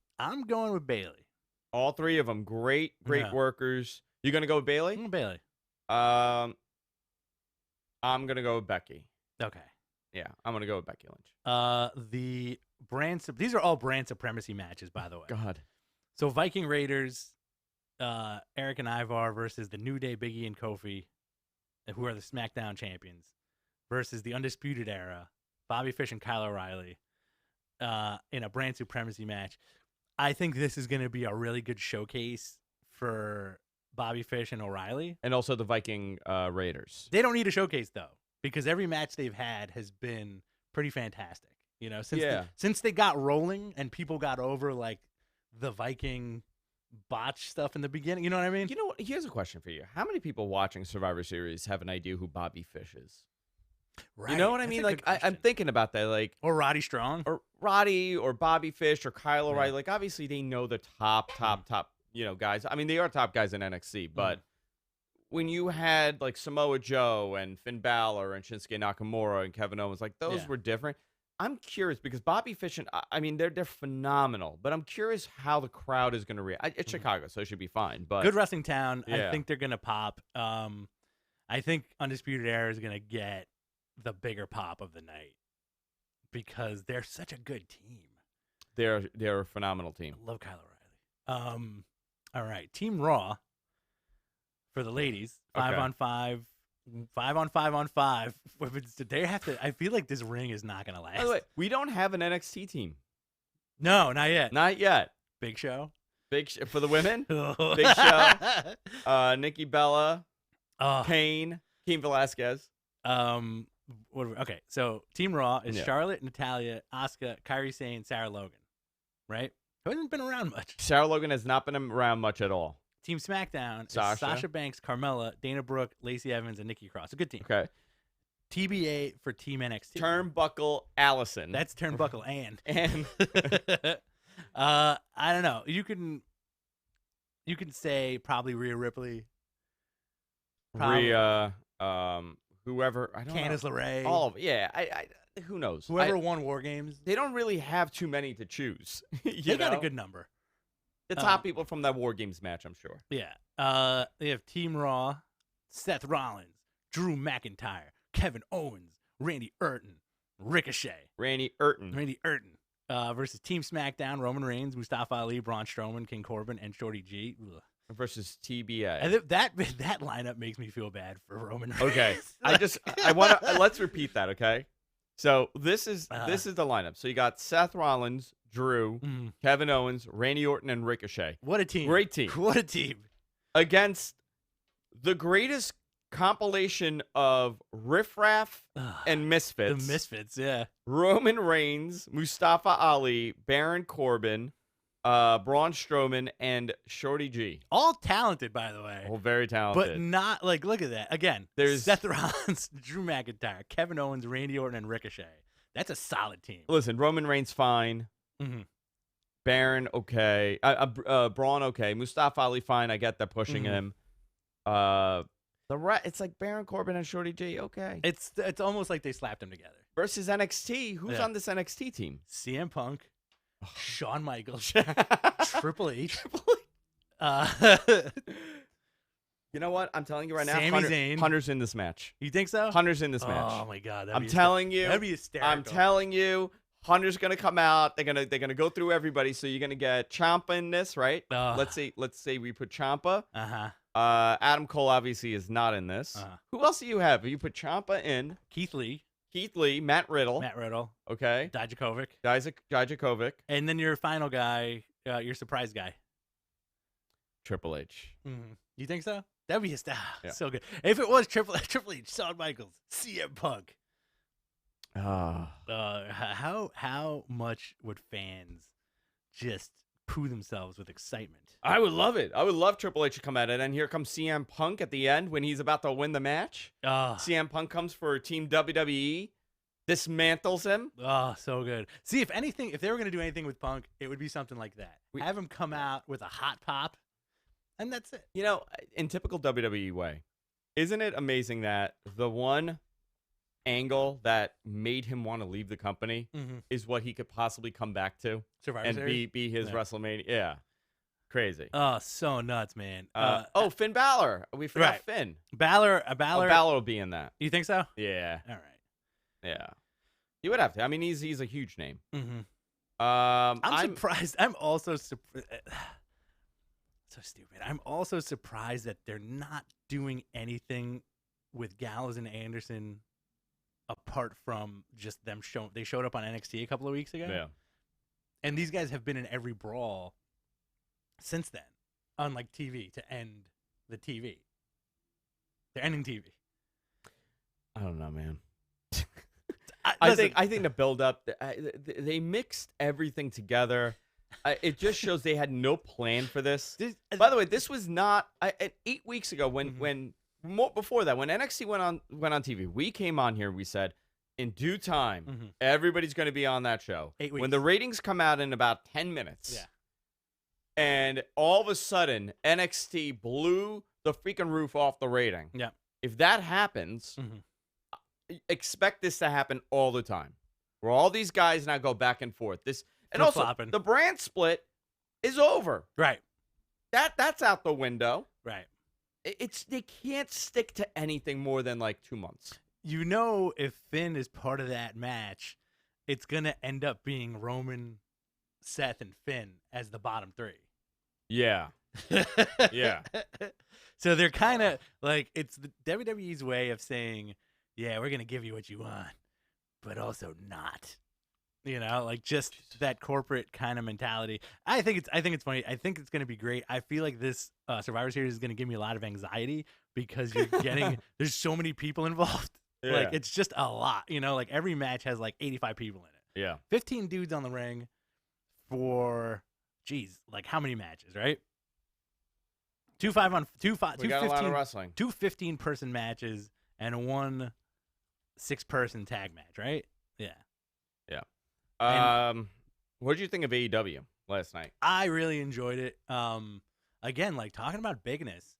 going with Bayley. All three of them, great workers. You gonna go with Bayley? Bayley. I'm gonna go with Becky. Okay. Yeah, I'm gonna go with Becky Lynch. These are all brand supremacy matches, by the way. God. So Viking Raiders, Eric and Ivar versus the New Day, Big E and Kofi, who are the SmackDown champions, versus the Undisputed Era, Bobby Fish and Kyle O'Reilly, in a brand supremacy match. I think this is going to be a really good showcase for Bobby Fish and O'Reilly. And also the Viking Raiders. They don't need a showcase, though, because every match they've had has been pretty fantastic. You know, since they got rolling and people got over, like, the Viking botch stuff in the beginning. You know what I mean? You know what? Here's a question for you. How many people watching Survivor Series have an idea who Bobby Fish is? Right. You know what I That's mean? a Like good I'm question. thinking about that. Like Or Roddy Strong. or Roddy or Bobby Fish or Kyle Yeah. O'Reilly. Like obviously they know the top guys. I mean they are top guys in NXT, but when you had like Samoa Joe and Finn Balor and Shinsuke Nakamura and Kevin Owens, like those were different. I'm curious because Bobby Fish and I mean they're phenomenal, but I'm curious how the crowd is going to react. It's Chicago, so it should be fine. But Good wrestling town. Yeah. I think they're gonna pop. I think Undisputed Era is gonna get the bigger pop of the night because they're such a good team. they're a phenomenal team. I love Kyle O'Reilly. All right, Team Raw for the ladies. 5-on-5, 5-on-5-on-5. They have to. I feel like this ring is not gonna last. By the way, we don't have an NXT team. No, not yet. Not yet. Big Show. For the women. Big Show. Nikki Bella. Kane Velasquez. Okay, so Team Raw is Charlotte, Natalya, Asuka, Kairi Sane, Sarah Logan, right? Who hasn't been around much. Sarah Logan has not been around much at all. Team SmackDown Sasha. is Sasha Banks, Carmella, Dana Brooke, Lacey Evans, and Nikki Cross. A good team. Okay. TBA for Team NXT. Turnbuckle Allison. That's Turnbuckle and. And I don't know. You can say probably Rhea Ripley. Rhea, whoever. I don't Candice know. LeRae. All of it. Yeah. I who knows? Whoever won War Games. They don't really have too many to choose. They got a good number. The top people from that War Games match, I'm sure. Yeah. They have Team Raw, Seth Rollins, Drew McIntyre, Kevin Owens, Randy Orton, Ricochet. Randy Orton. Versus Team SmackDown, Roman Reigns, Mustafa Ali, Braun Strowman, King Corbin, and Shorty G. Ugh. Versus TBA. And that lineup makes me feel bad for Roman Reigns. Okay. I want to let's repeat that, okay? So this is the lineup. So you got Seth Rollins, Drew, Kevin Owens, Randy Orton, and Ricochet. What a team. Great team. What a team. Against the greatest compilation of riffraff and misfits. The Misfits, yeah. Roman Reigns, Mustafa Ali, Baron Corbin, Braun Strowman, and Shorty G. All talented, by the way. All very talented. But not, like, look at that. Again, There's Seth Rollins, Drew McIntyre, Kevin Owens, Randy Orton, and Ricochet. That's a solid team. Listen, Roman Reigns, fine. Baron, okay. Braun, okay. Mustafa Ali, fine. I get that pushing him. It's like Baron Corbin and Shorty G, okay. It's almost like they slapped them together. Versus NXT. Who's on this NXT team? CM Punk, Shawn Michaels, Triple H. You know what? I'm telling you right now, Sami Zayn. Hunter's in this match. You think so? Hunter's in this match. Oh my god! I'm telling you. That'd be hysterical. I'm telling you. Hunter's gonna come out. They're gonna go through everybody. So you're gonna get Ciampa in this, right? Let's say we put Ciampa. Adam Cole obviously is not in this. Who else do you have? You put Ciampa in. Keith Lee, Matt Riddle. Okay. Dijakovic. And then your final guy, your surprise guy. Triple H. You think so? That'd be so good. If it was Triple H, Shawn Michaels, CM Punk. How much would fans just poo themselves with excitement? I would love it. I would love Triple H to come at it, and here comes CM Punk at the end when he's about to win the match. CM Punk comes for Team WWE, dismantles him. Oh, so good. See, if they were gonna do anything with Punk, it would be something like that. Have him come out with a hot pop, and that's it. You know, in typical WWE way, isn't it amazing that the one angle that made him want to leave the company is what he could possibly come back to Survivor and Series? be his WrestleMania. Yeah, crazy. Oh, so nuts, man. Finn Balor. We forgot Finn. Balor Balor will be in that. You think so? Yeah. All right. Yeah. You would have to. I mean, he's a huge name. I'm surprised. I'm also so stupid. I'm also surprised that they're not doing anything with Gallows and Anderson apart from just them they showed up on NXT a couple of weeks ago. Yeah. And these guys have been in every brawl since then on like TV to end the TV. They're ending TV. I don't know, man. I think the build up they mixed everything together. It just shows they had no plan for this. By the way, this was not 8 weeks ago when before that, when NXT went on TV, we came on here and we said, in due time, everybody's going to be on that show. 8 weeks. When the ratings come out in about 10 minutes. Yeah. And all of a sudden, NXT blew the freaking roof off the rating. Yeah. If that happens, expect this to happen all the time. Where all these guys now go back and forth. And also, the brand split is over. Right. That's out the window. Right. They can't stick to anything more than like 2 months. You know, if Finn is part of that match, it's going to end up being Roman, Seth, and Finn as the bottom three. Yeah. Yeah. So they're kind of like, it's the WWE's way of saying, yeah, we're going to give you what you want, but also not. You know, like just that corporate kind of mentality. I think it's funny. I think it's going to be great. I feel like this Survivor Series is going to give me a lot of anxiety because you're getting there's so many people involved. Yeah. Like it's just a lot. You know, like every match has like 85 people in it. Yeah. 15 dudes on the ring for like how many matches, right? Two 15-person matches and one 6-person tag match, right? Yeah. Yeah. What did you think of AEW last night? I really enjoyed it. Again, like talking about bigness,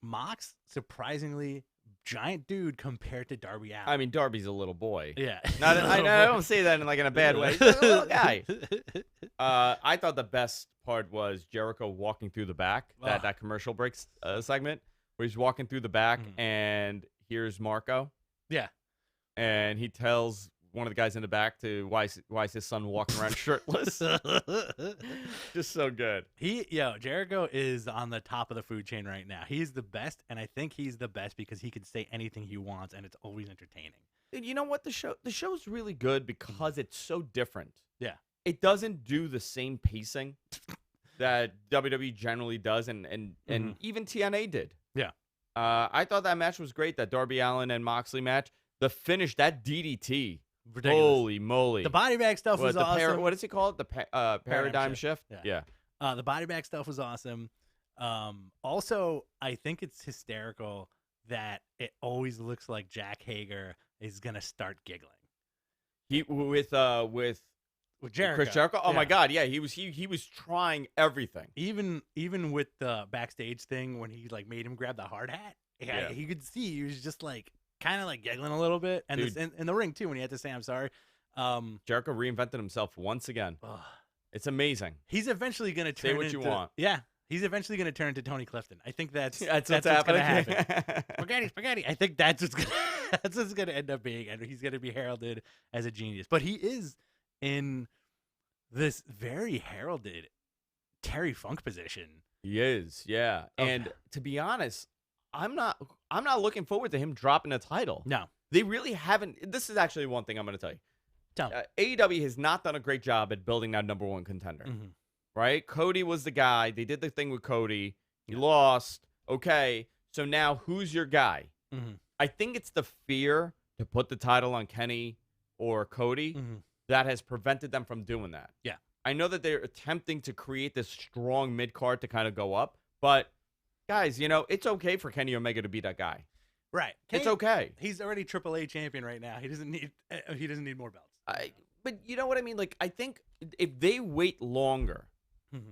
Mox surprisingly giant dude compared to Darby Allin. I mean, Darby's a little boy. Yeah. I don't say that in a bad way. He's like a little guy. I thought the best part was Jericho walking through the back, that commercial break segment where he's walking through the back and here's Marco. Yeah. And he tells one of the guys in the back to why is his son walking around shirtless. Just so good. Jericho is on the top of the food chain right now. He's the best, and I think he's the best because he can say anything he wants, and it's always entertaining. And you know what? The show's really good because it's so different. Yeah. It doesn't do the same pacing that WWE generally does, and even TNA did. Yeah. I thought that match was great, that Darby Allin and Moxley match. The finish, that DDT. Ridiculous. Holy moly. The body bag stuff was awesome. What is it called? The paradigm shift? Yeah. The body bag stuff was awesome. Also, I think it's hysterical that it always looks like Jack Hager is going to start giggling. With Jericho. Chris Jericho? Oh my God, yeah, he was trying everything. Even with the backstage thing when he like made him grab the hard hat, he could see he was just like kind of like giggling a little bit, and in the ring too when he had to say I'm sorry. Jericho reinvented himself once again. It's amazing. He's eventually going to turn. Say what you want. Yeah, he's eventually going to turn into Tony Clifton. I think that's what's going to happening. happen. Spaghetti. I think that's what's going to end up being, and he's going to be heralded as a genius. But he is in this very heralded Terry Funk position. He is, yeah. And to be honest, I'm not looking forward to him dropping a title. No. They really haven't. This is actually one thing I'm going to tell you. AEW has not done a great job at building that number one contender. Right? Cody was the guy. They did the thing with Cody. He lost. Okay. So now who's your guy? I think it's the fear to put the title on Kenny or Cody that has prevented them from doing that. Yeah. I know that they're attempting to create this strong mid-card to kind of go up, but guys, it's okay for Kenny Omega to be that guy. Right. It's okay. He's already AAA champion right now. He doesn't need more belts. But you know what I mean? Like, I think if they wait longer,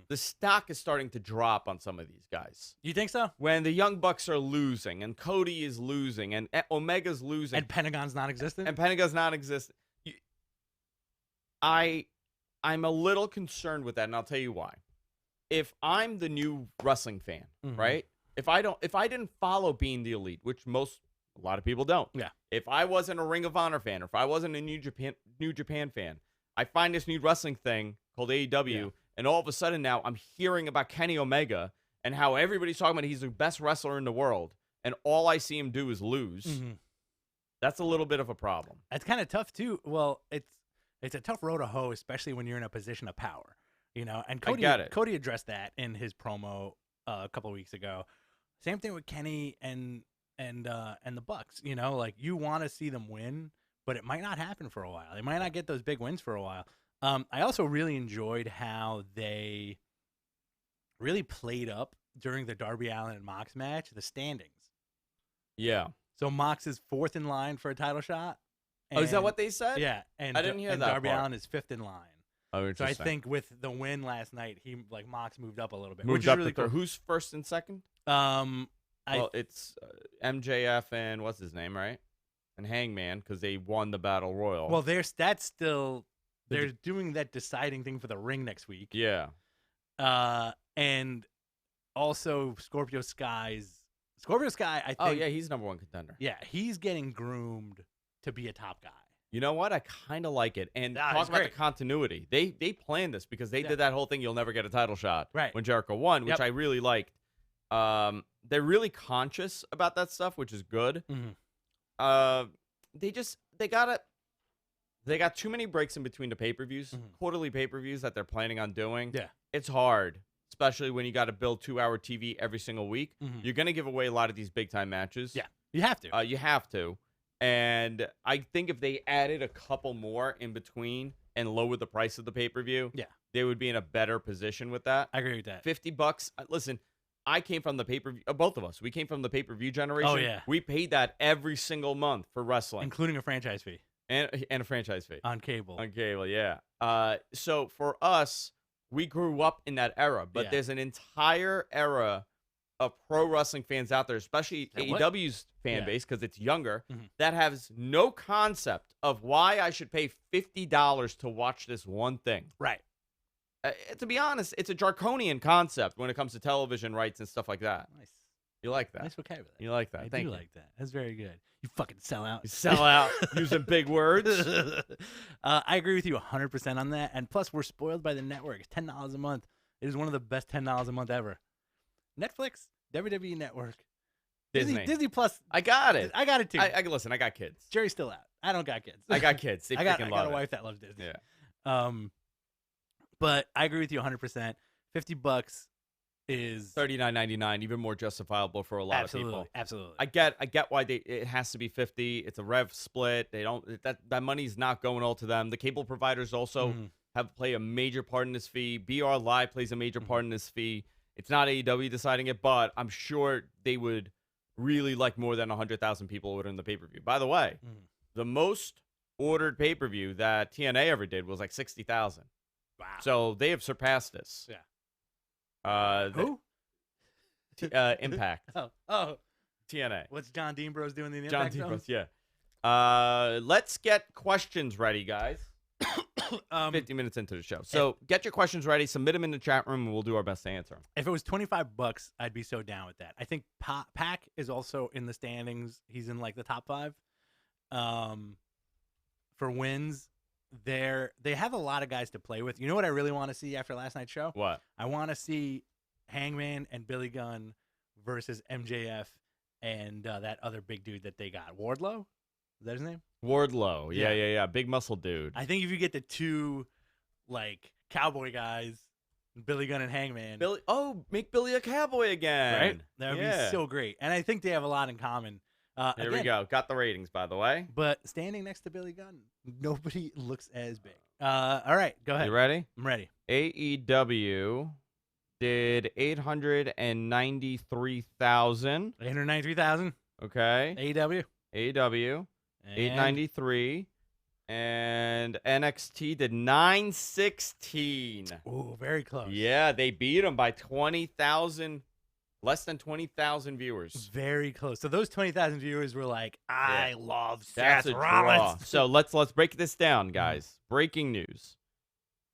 the stock is starting to drop on some of these guys. You think so? When the Young Bucks are losing, and Cody is losing, and Omega's losing. And Pentagon's non-existent? I'm a little concerned with that, and I'll tell you why. If I'm the new wrestling fan, right? If I didn't follow Being the Elite, which a lot of people don't. Yeah. If I wasn't a Ring of Honor fan, or if I wasn't a New Japan fan, I find this new wrestling thing called AEW, and all of a sudden now I'm hearing about Kenny Omega and how everybody's talking about he's the best wrestler in the world, and all I see him do is lose. That's a little bit of a problem. That's kind of tough too. Well, it's a tough road to hoe, especially when you're in a position of power. And Cody addressed that in his promo a couple of weeks ago. Same thing with Kenny and the Bucks. Like you want to see them win, but it might not happen for a while. They might not get those big wins for a while. I also really enjoyed how they really played up during the Darby Allin and Mox match the standings. Yeah. So Mox is 4th in line for a title shot. Oh, is that and- what they said? Yeah, and I didn't hear and that Darby part. Allin is 5th in line. Oh, So interesting. I think with the win last night, Mox moved up a little bit, Moved which is up really to third. cool. Who's first and second? I Well, it's MJF and what's his name, right? And Hangman, because they won the Battle Royal. well, that's still The they're doing that deciding thing for the ring next week. yeah. And also Scorpio Sky, I think. Oh, yeah, he's number 1 contender. Yeah, he's getting groomed to be a top guy. You know what? I kind of like it. And Ah, talk it's about great. the continuity. They planned this because they Yeah. did that whole thing, you'll never get a title shot. Right. When Jericho won, which Yep. I really liked. They're really conscious about that stuff, which is good. Mhm. They got too many breaks in between the pay-per-views, Mhm. quarterly pay-per-views that they're planning on doing. Yeah. It's hard, especially when you got to build 2-hour TV every single week. Mhm. You're going to give away a lot of these big-time matches. Yeah, you have to. You have to. And I think if they added a couple more in between and lowered the price of the pay-per-view, Yeah. they would be in a better position with that. I agree with that. $50. Listen, I came from the pay-per-view. Both of us. We came from the pay-per-view generation. Oh, yeah. We paid that every single month for wrestling Including a franchise fee and a franchise fee on cable. on cable. Yeah. So for us, we grew up in that era, but Yeah. there's an entire era of pro wrestling fans out there, especially Yeah, what? AEW's fan Yeah. base, because it's younger, Mhm. that has no concept of why I should pay $50 to watch this one thing. Right. To be honest, it's a draconian concept when it comes to television rights and stuff like that. Nice. You like that? Nice vocabulary. You like that? I Thank do you. like that. That's very good. You fucking sell out. You sell out using big words. I agree with you 100% on that. And plus, we're spoiled by the network. It's $10 a month. It is one of the best $10 a month ever. Netflix, WWE Network, Disney Plus. I got it. I got it too. Listen, I got kids. Jerry's still out. I don't got kids. I got kids. They I got freaking a love it. wife that loves Disney. Yeah. But I agree with you 100%. $50 is $39.99, even more justifiable for a lot of people. Absolutely. I get why it has to be 50. It's a rev split. They don't that money's not going all to them. The cable providers also play a major part in this fee. BR Live plays a major part in this fee. It's not AEW deciding it, but I'm sure they would really like more than 100,000 people ordering the pay-per-view. By the way, the most ordered pay-per-view that TNA ever did was like 60,000. Wow. So they have surpassed this. Yeah. Who? Impact. Oh. TNA. What's John Dean Bros doing in the John Impact D. Zone? Bros, yeah. Let's get questions ready, guys. 50 minutes into the show. So get your questions ready. Submit them in the chat room, and we'll do our best to answer them. If it was $25, I'd be so down with that. I think Pac is also in the standings. He's in like the top 5. For wins, they have a lot of guys to play with. You know what I really want to see after last night's show? What? I want to see Hangman and Billy Gunn versus MJF and that other big dude that they got. Wardlow? Is that his name? Wardlow. Yeah. Yeah. Big muscle dude. I think if you get the two, like, cowboy guys, Billy Gunn and Hangman. Make Billy a cowboy again. Right? That would be so great. And I think they have a lot in common. Here we go. Got the ratings, by the way. But standing next to Billy Gunn, nobody looks as big. All right, go ahead. You ready? I'm ready. AEW did 893,000. 893,000. Okay. AEW. AEW. 893. And NXT did 916. Ooh, very close. Yeah, they beat them by 20,000, less than 20,000 viewers. Very close. So those 20,000 viewers were like, I love That's Seth a Rollins. draw. So let's break this down, guys. Breaking news.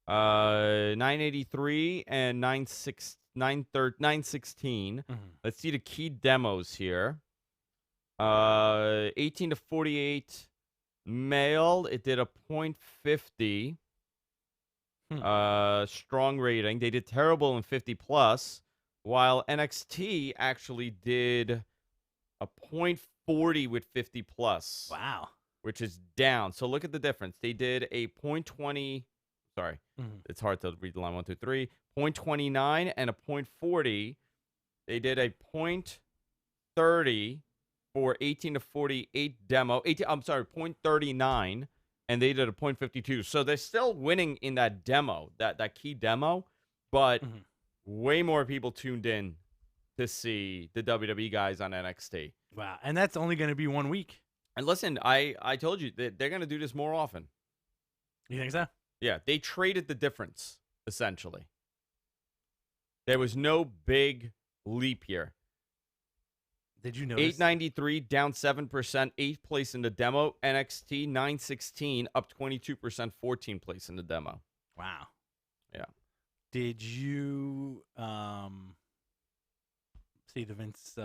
983 and 916. Let's see the key demos here. 18 to 48 male, it did a .50. Strong rating. They did terrible in 50 plus, while NXT actually did a .40 with 50 plus. Wow. Which is down. So look at the difference. They did a .20. Sorry, it's hard to read the line 1, 2, 3. .29 and a .40. They did a .30 for 18 to 48 demo. .39, and they did a .52. So they're still winning in that demo, that key demo, but way more people tuned in to see the WWE guys on NXT. Wow. And that's only going to be 1 week. And listen, I told you that they're going to do this more often. You think so? Yeah, they traded the difference, essentially. There was no big leap here. Did you notice? 893 down 7%, 8th place in the demo. NXT 916 up 22%, 14th place in the demo. Wow. Yeah. Did you see the Vince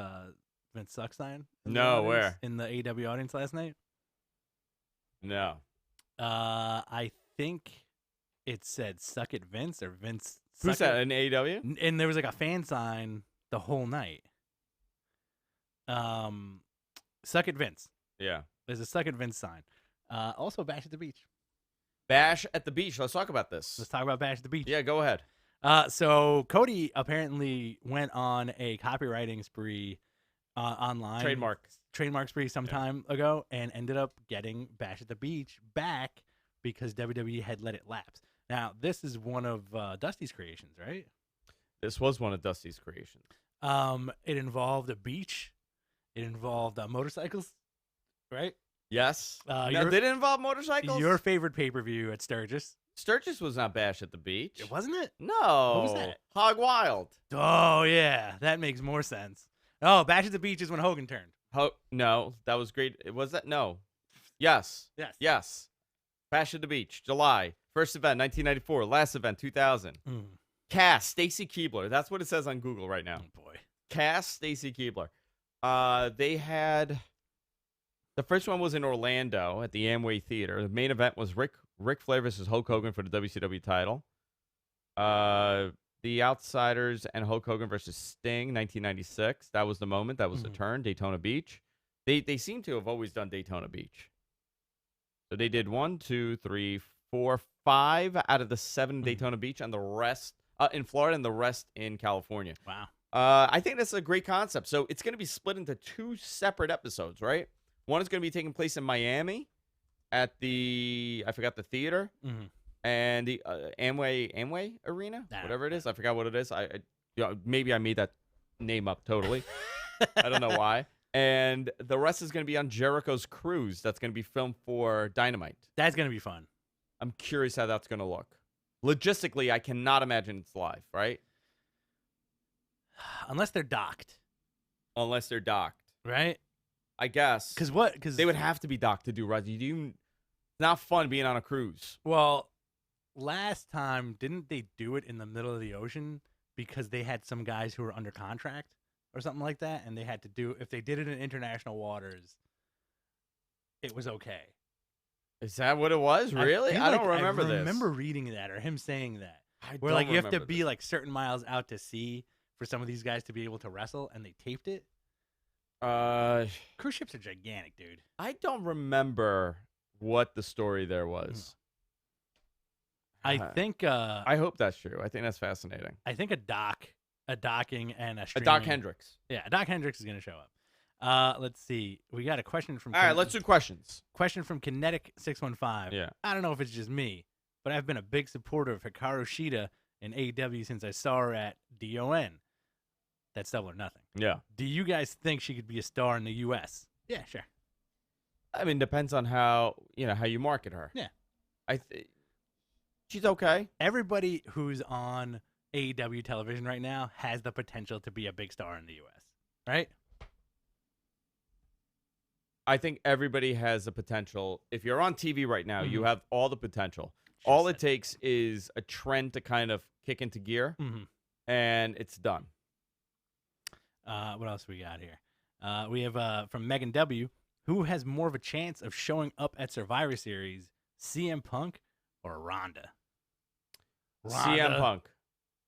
Suck sign? No, where? In the AEW audience last night? No. I think it said "Suck it, Vince" or "Vince." Who's that? In AEW? And there was like a fan sign the whole night. "Suck it, Vince." Yeah. There's a "Suck it, Vince" sign. Also, Bash at the Beach. Bash at the Beach. Let's talk about this. Let's talk about Bash at the Beach. Yeah, go ahead. So Cody apparently went on a copywriting spree online. Trademark spree some time ago and ended up getting Bash at the Beach back because WWE had let it lapse. Now, this is one of Dusty's creations, right? This was one of Dusty's creations. It involved a beach. It involved motorcycles, right? Yes. Now, did it involve motorcycles? Your favorite pay-per-view at Sturgis. Sturgis was not Bash at the Beach. It wasn't it? No. What was that? Hog Wild. Oh, yeah. That makes more sense. Oh, Bash at the Beach is when Hogan turned. No, that was great. Was that? No. Yes. Yes. Yes. Bash at the Beach, July. First event, 1994. Last event, 2000. Cass, Stacy Keibler. That's what it says on Google right now. Oh, boy. Cass, Stacy Keibler. They had... The first one was in Orlando at the Amway Theater. The main event was Ric Flair versus Hulk Hogan for the WCW title. The Outsiders and Hulk Hogan versus Sting, 1996. That was the moment. That was the turn. Daytona Beach. They seem to have always done Daytona Beach. So they did 1, 2, 3, 4, 5 out of the 7 Daytona Beach, and the rest in Florida, and the rest in California. Wow. I think that's a great concept. So it's going to be split into 2 separate episodes, right? One is going to be taking place in Miami at the, I forgot the theater, and the Amway Arena, whatever it is. I forgot what it is. Maybe I made that name up totally. I don't know why. And the rest is going to be on Jericho's cruise. That's going to be filmed for Dynamite. That's going to be fun. I'm curious how that's going to look. Logistically, I cannot imagine it's live, right? Unless they're docked. Right? I guess. Because they would have to be docked to do Rise. It's not fun being on a cruise. Well, last time, didn't they do it in the middle of the ocean because they had some guys who were under contract or something like that, and they had to do, if they did it in international waters, it was okay. Is that what it was? Really? I don't remember this. I remember reading that or him saying that. Where you have to be like certain miles out to sea for some of these guys to be able to wrestle, and they taped it. Cruise ships are gigantic, dude. I don't remember what the story there was. I think I hope that's true. I think that's fascinating. I think a docking and a streaming. Doc Hendricks. Yeah, Doc Hendricks is going to show up. Let's see. We got a question from All right, let's do questions. Question from Kinetic615. Yeah. I don't know if it's just me, but I've been a big supporter of Hikaru Shida in AEW since I saw her at DON. That's Double or Nothing. Yeah. Do you guys think she could be a star in the U.S.? Yeah, sure. I mean, depends on how you market her. Yeah. She's okay. Everybody who's on AEW television right now has the potential to be a big star in the U.S., right? I think everybody has the potential. If you're on TV right now, you have all the potential. All it takes is a trend to kind of kick into gear, and it's done. What else we got here? We have from Megan W. Who has more of a chance of showing up at Survivor Series, CM Punk or Ronda? CM Punk.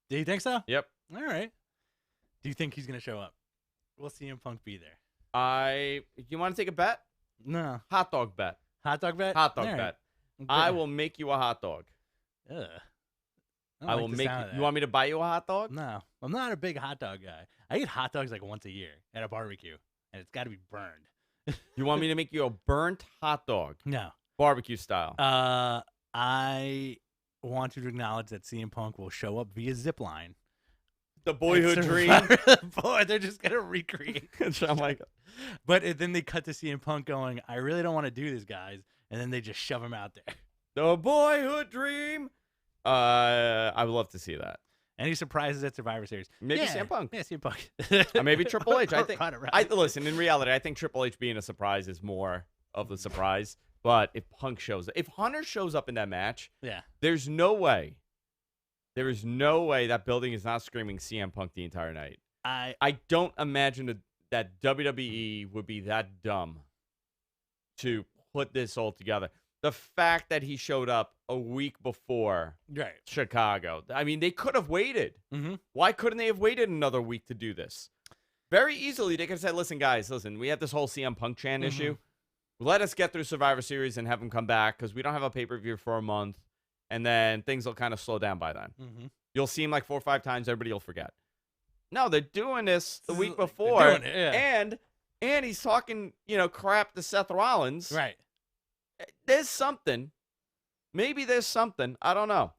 Do you think so? Yep. All right. Do you think he's going to show up? Will CM Punk be there? You want to take a bet? No. Hot dog bet. Hot dog bet? Hot dog bet. Okay. I will make you a hot dog. Ugh. I will make you. You want me to buy you a hot dog? No. I'm not a big hot dog guy. I eat hot dogs like once a year at a barbecue, and it's got to be burned. You want me to make you a burnt hot dog? No. Barbecue style. I want you to acknowledge that CM Punk will show up via zipline. The boyhood dream. Boy, they're just gonna recreate Shawn Michaels. But then they cut to CM Punk going, I really don't want to do this, guys. And then they just shove him out there. The boyhood dream. I would love to see that. Any surprises at Survivor Series? Maybe CM Punk. Yeah, CM Punk. Or maybe Triple H. I think. Right. Listen, in reality, I think Triple H being a surprise is more of the surprise. But if Punk shows up, if Hunter shows up in that match, yeah, there's no way. There is no way that building is not screaming CM Punk the entire night. I don't imagine that WWE would be that dumb to put this all together. The fact that he showed up a week before Chicago, I mean, they could have waited. Mm-hmm. Why couldn't they have waited another week to do this? Very easily, they could have said, listen, guys, we have this whole CM Punk chant issue. Let us get through Survivor Series and have him come back because we don't have a pay-per-view for a month. And then things will kind of slow down by then. Mm-hmm. You'll see him like 4 or 5 times. Everybody will forget. No, they're doing this the week before. Doing it, yeah. And he's talking, crap to Seth Rollins. Right. There's something. Maybe there's something. I don't know.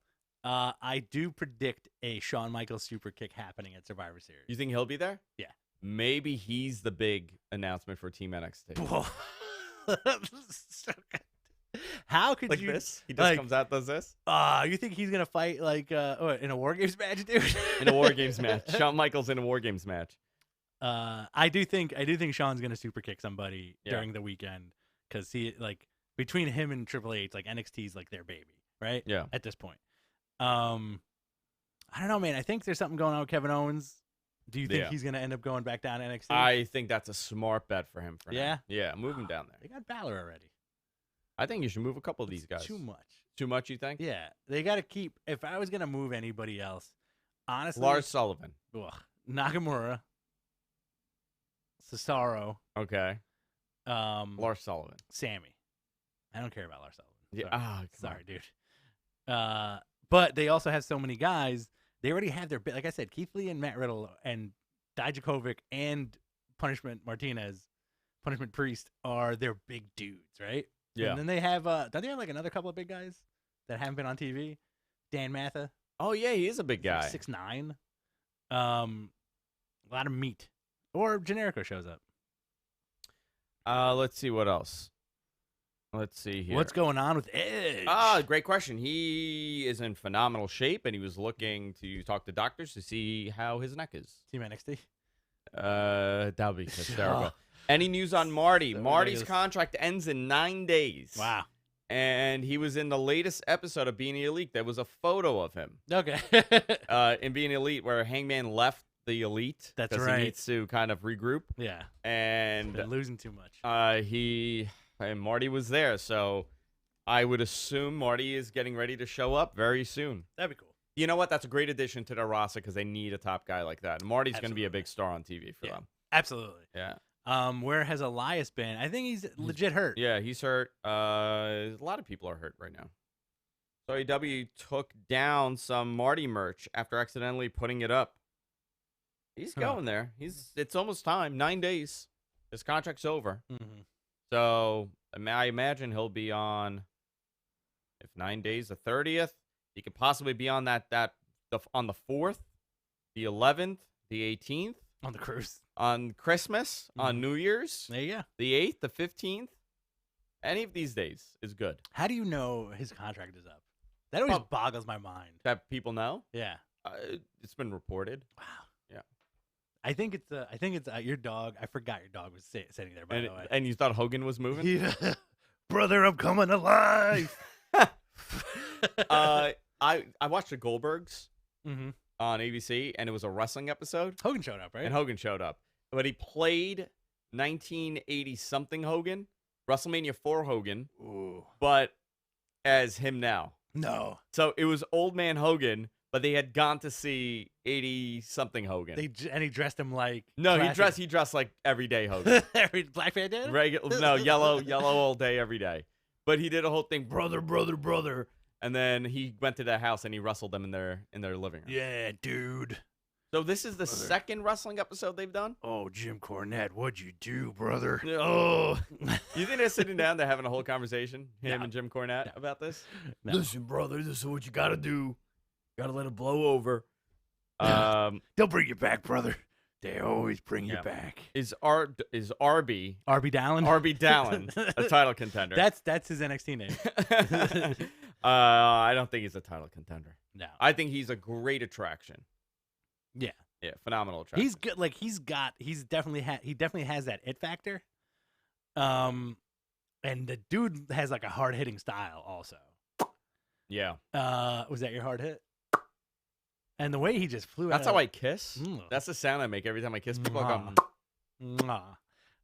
I do predict a Shawn Michaels super kick happening at Survivor Series. You think he'll be there? Yeah. Maybe he's the big announcement for Team NXT. So good. How could you this? He just comes out, does this? You think he's gonna fight in a War Games match, dude? In a War Games match. Shawn Michaels in a War Games match. I do think Shawn's gonna super kick somebody during the weekend because between him and Triple H, NXT's their baby, right? Yeah. At this point, I don't know, man. I think there's something going on with Kevin Owens. Do you think he's gonna end up going back down to NXT? I think that's a smart bet for him. Yeah. Yeah, move him down there. They got Balor already. I think you should move a couple of these guys. Too much. Too much, you think? Yeah, they got to keep. If I was gonna move anybody else, honestly, Lars Sullivan. Nakamura, Cesaro. Okay. Lars Sullivan. Sammy. I don't care about Lars Sullivan. Yeah. Sorry, dude. But they also have so many guys. They already have their like I said, Keith Lee and Matt Riddle and Dijakovic and Punishment Priest are their big dudes, right? Yeah. And then they have don't they have another couple of big guys that haven't been on TV? Dan Matha. Oh yeah, he is a big guy. 6'9". A lot of meat. Or Generico shows up. Let's see what else. Let's see here. What's going on with Edge? Great question. He is in phenomenal shape, and he was looking to talk to doctors to see how his neck is. Team NXT? That would be hysterical. Any news on Marty? Marty's contract ends in 9 days. Wow. And he was in the latest episode of Being Elite. There was a photo of him. Okay. In Being Elite, where Hangman left the Elite. That's right. Because he needs to kind of regroup. Yeah. And they're losing too much. And Marty was there, so I would assume Marty is getting ready to show up very soon. That'd be cool. You know what? That's a great addition to their roster because they need a top guy like that. And Marty's going to be a big star on TV for them. Absolutely. Yeah. Where has Elias been? I think he's legit hurt. Yeah, he's hurt. A lot of people are hurt right now. So AEW took down some Marty merch after accidentally putting it up. He's going there. It's almost time. 9 days. His contract's over. Mm-hmm. So I imagine he'll be on, if 9 days, the 30th. He could possibly be on on the 4th, the 11th, the 18th. On the cruise. On Christmas, on New Year's. There you go. The 8th, the 15th. Any of these days is good. How do you know his contract is up? That always boggles my mind. That people know? Yeah. It's been reported. Wow. Yeah. I think it's your dog. I forgot your dog was sitting there, by the way. And you thought Hogan was moving? Yeah. Brother, I'm coming alive. I watched the Goldbergs on ABC, and it was a wrestling episode. Hogan showed up, right? And Hogan showed up. But he played 1980-something Hogan, WrestleMania 4 Hogan, but as him now. No. So it was old man Hogan, but they had gone to see 80-something Hogan. And he dressed him like... No, he dressed like everyday Hogan. Black bandana? No, yellow all day, every day. But he did a whole thing, brother. And then he went to their house and he wrestled them in their living room. Yeah, dude. So this is the second wrestling episode they've done? Oh, Jim Cornette, what'd you do, brother? Oh. You think they're sitting down, they're having a whole conversation, him and Jim Cornette, about this? No. Listen, brother, this is what you got to do. Got to let it blow over. They'll bring you back, brother. They always bring you Yeah. back. Is RB RB Dallin a title contender? That's his NXT name. I don't think he's a title contender. No. I think he's a great attraction. Yeah. Yeah, phenomenal attraction. He's good. Like he definitely has that it factor. And the dude has like a hard hitting style also. Yeah. Was that your hard hit? And the way he just flew That's out. how I kiss. Mm. That's the sound I make every time I kiss people. I go,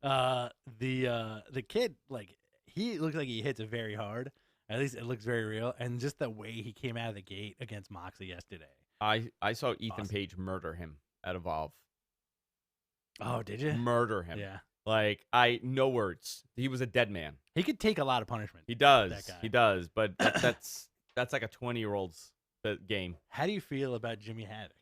Mwah. The kid, like, he looks like he hits it very hard. At least it looks very real. And just the way he came out of the gate against Moxley yesterday. I saw Ethan Awesome. Page murder him at Evolve. Oh, did you? Murder him. Yeah. Like, no words. He was a dead man. He could take a lot of punishment. He does. That guy. He does. But that's like a 20-year-old's game. How do you feel about Jimmy Havoc?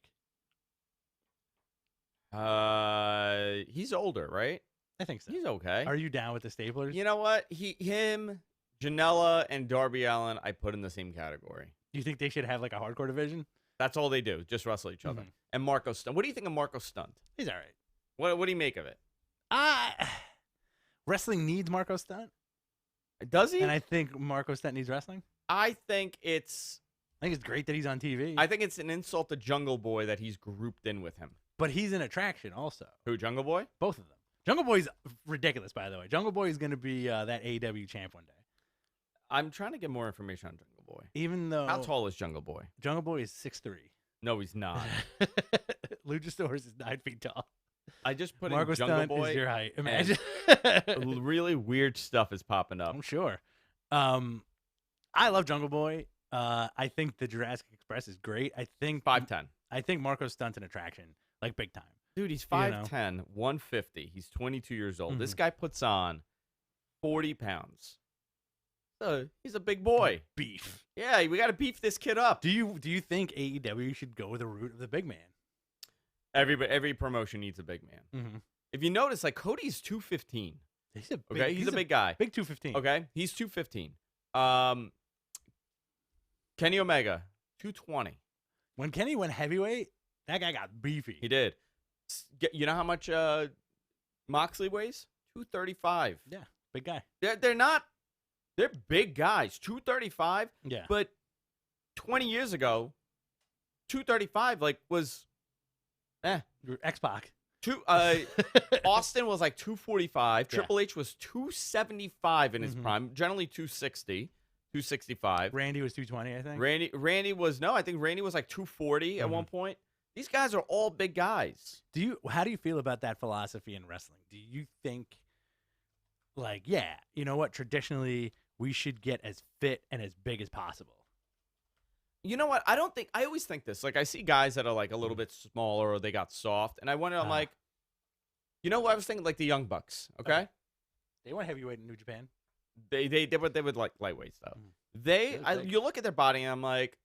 He's older, right? I think so. He's okay. Are you down with the Staplers? You know what? Him, Janela, and Darby Allin, I put in the same category. Do you think they should have like a hardcore division? That's all they do, just wrestle each other. Mhm. And Marco Stunt. What do you think of Marco Stunt? He's all right. What do you make of it? Wrestling needs Marco Stunt, Does he? and I think Marco Stunt needs wrestling. I think it's Great that he's on TV. I think it's an insult to Jungle Boy that he's grouped in with him. But he's an attraction also. Who, Jungle Boy? Both of them. Jungle Boy's ridiculous, by the way. Jungle Boy is going to be that AEW champ one day. I'm trying to get more information on Jungle Boy. Even though How tall is Jungle Boy? Jungle Boy is 6'3". No, he's not. Luchasaurus is 9 feet tall. I just put Marco in Jungle Stunt Boy. is your height. Imagine. Really weird stuff is popping up. I'm sure. I love Jungle Boy. I think the Jurassic Express is great. I think 5'10". I think Marco Stunt's an attraction, like big time. Dude, he's You know. 5'10", 150. He's 22 years old. This Mhm. guy puts on 40 pounds. So he's a big boy. Beef. Yeah, we got to beef this kid up. Do you think AEW should go the route of the big man? Every promotion needs a big man. Mm-hmm. If you notice, like Cody's 215. He's a big, Okay, he's a big guy. big 215. Okay, he's 215. Kenny Omega, 220. When Kenny went heavyweight, that guy got beefy. He did. You know how much Moxley weighs? 235. Yeah, big guy. They're big guys. 235. Yeah. But 20 years ago, 235 was X-Pac. Austin was like 245. Yeah. Triple H was 275 in his Mhm. prime, generally 260, 265. Randy was 220, I think. Randy was I think Randy was like 240 at Mhm. one point. These guys are all big guys. How do you feel about that philosophy in wrestling? Do you think, like, yeah, you know what? Traditionally, we should get as fit and as big as possible. You know what? I always think this. Like, I see guys that are like a little bit smaller or they got soft, and I wonder, I'm like, you know what I was thinking? Like the Young Bucks, okay? They went heavyweight in New Japan. They would like lightweights though. Mm. They look big. You look at their body and I'm like,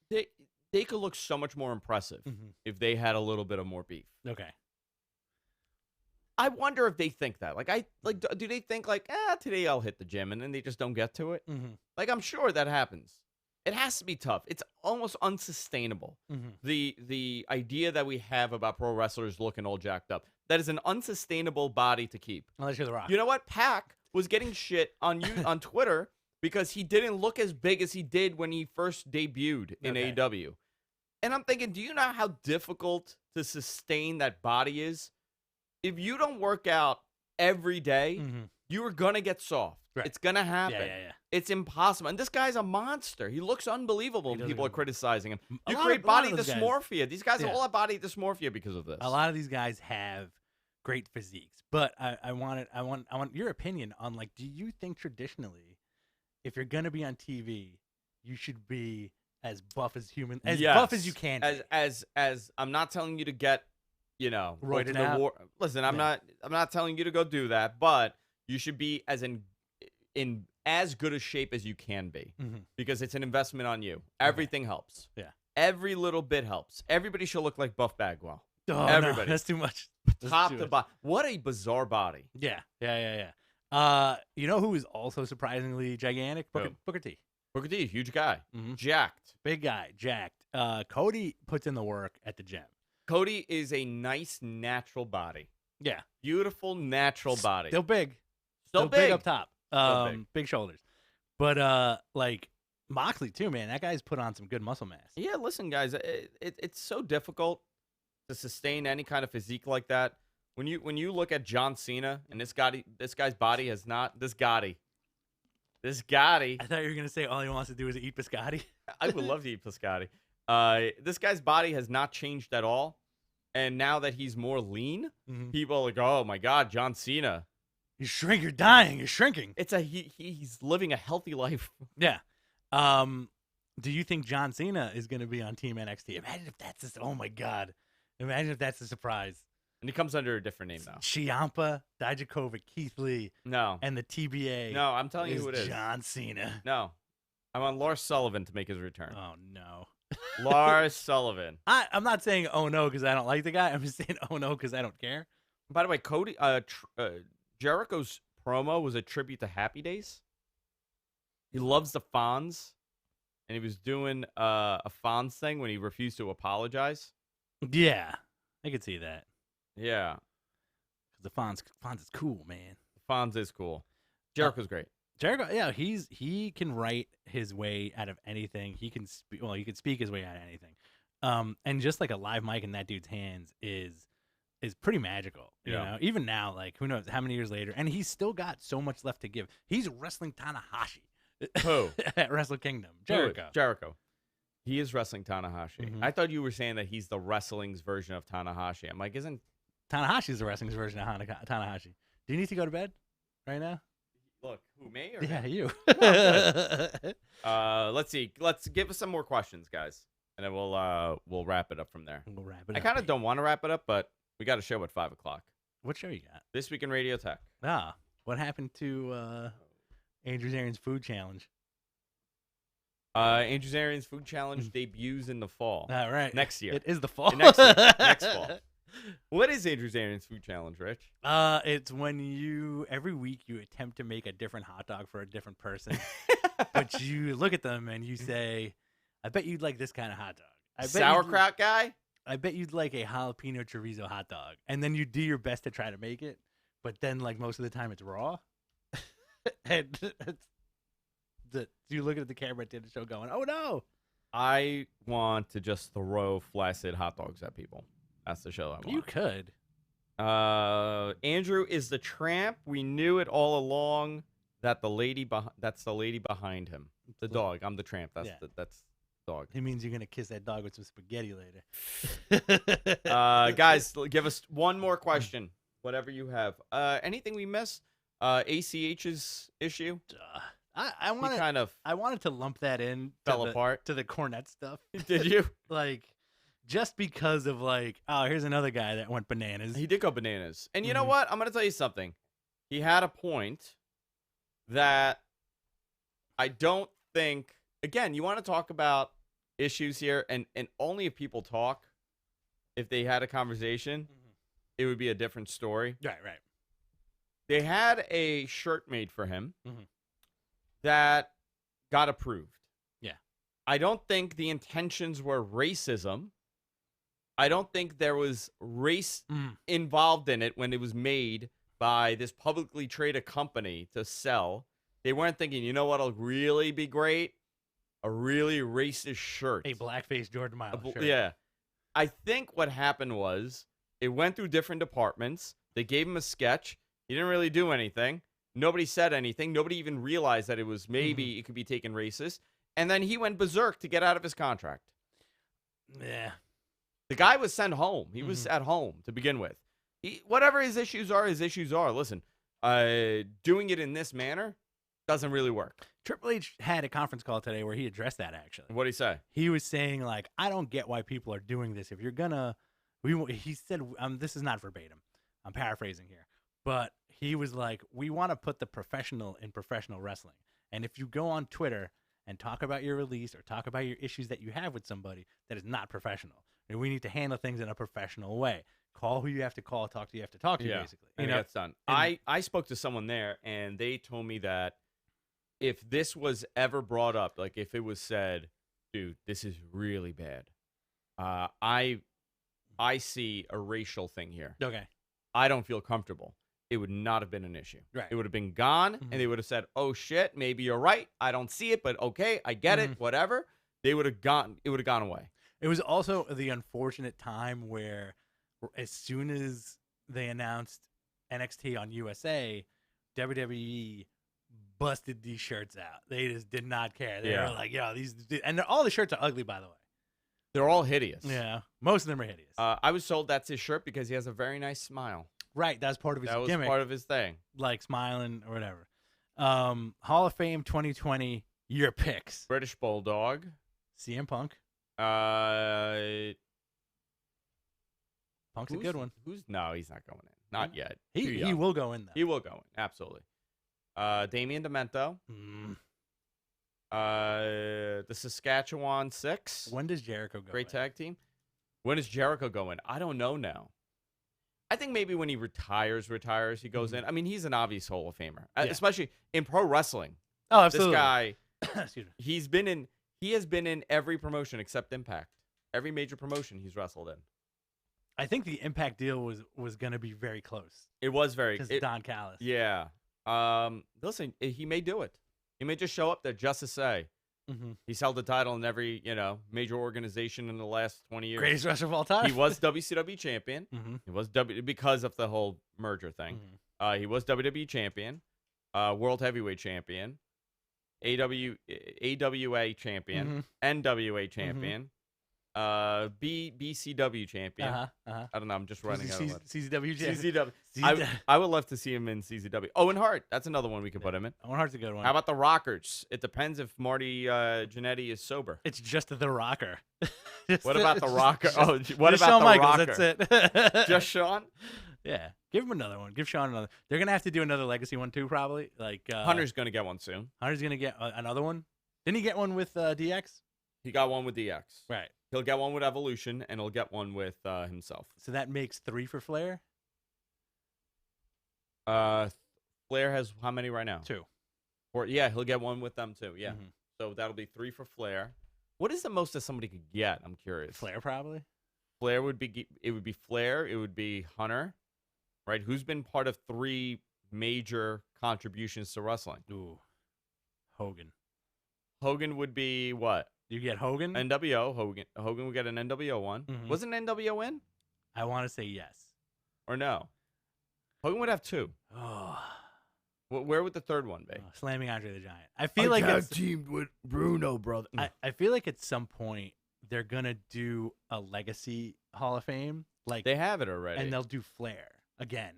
they could look so much more impressive Mhm. if they had a little bit of more beef. Okay. I wonder if they think that. Do they think like, today I'll hit the gym, and then they just don't get to it? Mm-hmm. Like, I'm sure that happens. It has to be tough. It's almost unsustainable. Mm-hmm. The idea that we have about pro wrestlers looking all jacked up, that is an unsustainable body to keep. Unless you're The Rock. You know what? Pac was getting shit on on Twitter because he didn't look as big as he did when he first debuted in Okay. AEW. And I'm thinking, do you know how difficult to sustain that body is? If you don't work out every day, Mm-hmm. you are going to get soft. Right. It's going to happen. Yeah. It's impossible. And this guy's a monster. He looks unbelievable He when people are does. criticizing him. A You lot create of- a lot body of those guys- dysmorphia. These guys Yeah. all have body dysmorphia because of this. A lot of these guys have great physiques, but I want your opinion on, like, do you think traditionally, if you're gonna be on TV, you should be as buff as buff as you can be? As I'm not telling you to get, go Roided to the out. war. Listen, I'm not telling you to go do that, but you should be in as good a shape as you can be, Mhm. because it's an investment on you. Everything helps. Yeah. Every little bit helps. Everybody should look like Buff Bagwell. Oh, no, Everybody. that's too much. That's Top too to much. bottom. What a bizarre body. Yeah. You know who is also surprisingly gigantic? Who? Booker T. Booker T, huge guy, Mhm. jacked. Big guy, jacked. Cody puts in the work at the gym. Cody is a nice natural body, Yeah. beautiful natural body. Still big. Still big big up top. Still big. Big shoulders. But like Moxley too, man. That guy's put on some good muscle mass. Yeah, listen, guys, it's so difficult to sustain any kind of physique like that. When you look at John Cena and this guy's body has not this Gotti. I thought you were gonna say all he wants to do is eat biscotti. I would love to eat biscotti. This guy's body has not changed at all, and now that he's more lean, people are like, "Oh my God, John Cena, You shrink. You're dying. You're shrinking. He's living a healthy life." Yeah. Do you think John Cena is gonna be on Team NXT? Imagine if that's oh my God. Imagine if that's a surprise. And he comes under a different name now. Ciampa, Dijakovic, Keith Lee, No, and the TBA. no, I'm telling you who it is. John Cena. No, I'm on Lars Sullivan to make his return. Oh no. Lars Sullivan. I'm not saying oh no because I don't like the guy. I'm just saying oh no because I don't care. By the way, Jericho's promo was a tribute to Happy Days. He loves the Fonz, and he was doing a Fonz thing when he refused to apologize. Yeah, I could see that. Yeah, Because the Fonz is cool, man. Fonz is cool. Jericho's great. Jericho, yeah, he can write his way out of anything. He can he can speak his way out of anything. And just like a live mic in that dude's hands is pretty magical. You know, even now, like who knows how many years later, and he's still got so much left to give. He's wrestling Tanahashi. Who? At Wrestle Kingdom? Jericho. Jericho. He is wrestling Tanahashi. Mhm. I thought you were saying that he's the wrestling's version of Tanahashi. I'm like, isn't Tanahashi's the wrestling's version of Tanahashi. Do you need to go to bed right now? look who me or Yeah, him? you. Let's see. Let's give us some more questions, guys, and then we'll wrap it up from there. We'll wrap it I up. kind of don't want to wrap it up, but we got a show at 5:00. What show you got? This Week in Radio Tech. What happened to Andrew Zarian's food challenge? Andrew Zarian's Food Challenge debuts in the fall. All right. Next year. It is the fall. Next year. Next fall. What is Andrew Zarian's Food Challenge, Rich? It's when every week you attempt to make a different hot dog for a different person, but you look at them and you say, "I bet you'd like this kind of hot dog." I bet Sauerkraut guy? I bet you'd like a jalapeno chorizo hot dog, and then you do your best to try to make it, but then like most of the time it's raw, and you look at the camera at the end of the show going, "Oh no!" I want to just throw flaccid hot dogs at people. That's the show I want. You could. Andrew is the tramp. We knew it all along. That's the lady behind him. The dog. I'm the tramp. That's the dog. It means you're gonna kiss that dog with some spaghetti later. Guys, give us one more question. Whatever you have. Anything we missed? ACH's issue. I wanted to lump that in. Fell apart to the Cornette stuff. Did you? Like, just because of like, oh, here's another guy that went bananas. He did go bananas. And you know what? I'm going to tell you something. He had a point that I don't think, again, you want to talk about issues here, and only if people talk, if they had a conversation, it would be a different story. Right. They had a shirt made for him that got approved. Yeah. I don't think the intentions were racism. I don't think there was race involved in it when it was made by this publicly traded company to sell. They weren't thinking, you know what'll really be great? A really racist shirt. A blackface Jordan Miles shirt. Yeah. I think what happened was it went through different departments. They gave him a sketch. He didn't really do anything. Nobody said anything. Nobody even realized that it was maybe it could be taken racist. And then he went berserk to get out of his contract. Yeah. The guy was sent home. He was at home to begin with. Whatever his issues are, Listen, doing it in this manner doesn't really work. Triple H had a conference call today where he addressed that, actually. What'd he say? He was saying, like, I don't get why people are doing this. If you're gonna... He said, this is not verbatim. I'm paraphrasing here. But he was like, we want to put the professional in professional wrestling. And if you go on Twitter and talk about your release or talk about your issues that you have with somebody, that is not professional. And we need to handle things in a professional way. Call who you have to call, talk to who you have to talk to, basically. And that's done. I spoke to someone there, and they told me that if this was ever brought up, like if it was said, dude, this is really bad. I see a racial thing here. Okay. I don't feel comfortable. It would not have been an issue. Right. It would have been gone, and they would have said, "Oh shit, maybe you're right. I don't see it, but okay, I get it. Whatever." They would have gone. It would have gone away. It was also the unfortunate time where, as soon as they announced NXT on USA, WWE busted these shirts out. They just did not care. They were like, "Yo, these," and all the shirts are ugly, by the way. They're all hideous. Yeah, most of them are hideous. I was told that's his shirt because he has a very nice smile. Right, that's part of his gimmick. That was part of his thing. Like smiling or whatever. Hall of Fame 2020, your picks. British Bulldog. CM Punk. Punk's a good one. No, he's not going in. Not yet. He will go in, though. He will go in, absolutely. Damian Demento. The Saskatchewan Six. When does Jericho go Great in? tag team. When does Jericho go in? I don't know now. I think maybe when he retires, he goes in. I mean, he's an obvious Hall of Famer, especially in pro wrestling. Oh, absolutely. This guy, excuse me. He has been in every promotion except Impact. Every major promotion he's wrestled in. I think the Impact deal was going to be very close. It was very because Don Callis. Yeah. Listen, he may do it. He may just show up there just to say he's held the title in every major organization in the last 20 years. Greatest wrestler of all time. He was WCW champion. He was because of the whole merger thing. He was WWE champion, World Heavyweight champion, AWA champion, NWA champion, BCW champion. I don't know. I'm just running out of words. CZW champion. CZW. I would love to see him in CZW. Owen Hart. That's another one we could put him in. Owen Hart's a good one. How about the Rockers? It depends if Marty Jannetty is sober. It's just the Rocker. What about the Rocker? What about Shawn the Michaels, Rocker? That's it. Just Shawn? Yeah. Give him another one. Give Shawn another. They're going to have to do another legacy one, too, probably. Like Hunter's going to get one soon. Hunter's going to get another one? Didn't he get one with DX? He got one with DX. Right. He'll get one with Evolution, and he'll get one with himself. So that makes 3 for Flair? Flair has how many right now? 2. Yeah, he'll get one with them, too. Yeah. So that'll be 3 for Flair. What is the most that somebody could get? I'm curious. Flair, probably. Flair would be Flair. It would be Hunter, right? Who's been part of 3 major contributions to wrestling? Ooh, Hogan. Hogan would be what? You get Hogan? NWO. Hogan would get an NWO one. Wasn't NWO in? I want to say yes. Or no? Hogan would have 2. Oh. Where would the third one be? Slamming Andre the Giant. I feel like it's teamed with Bruno, brother. I feel like at some point they're gonna do a legacy Hall of Fame, like they have it already, and they'll do Flair again,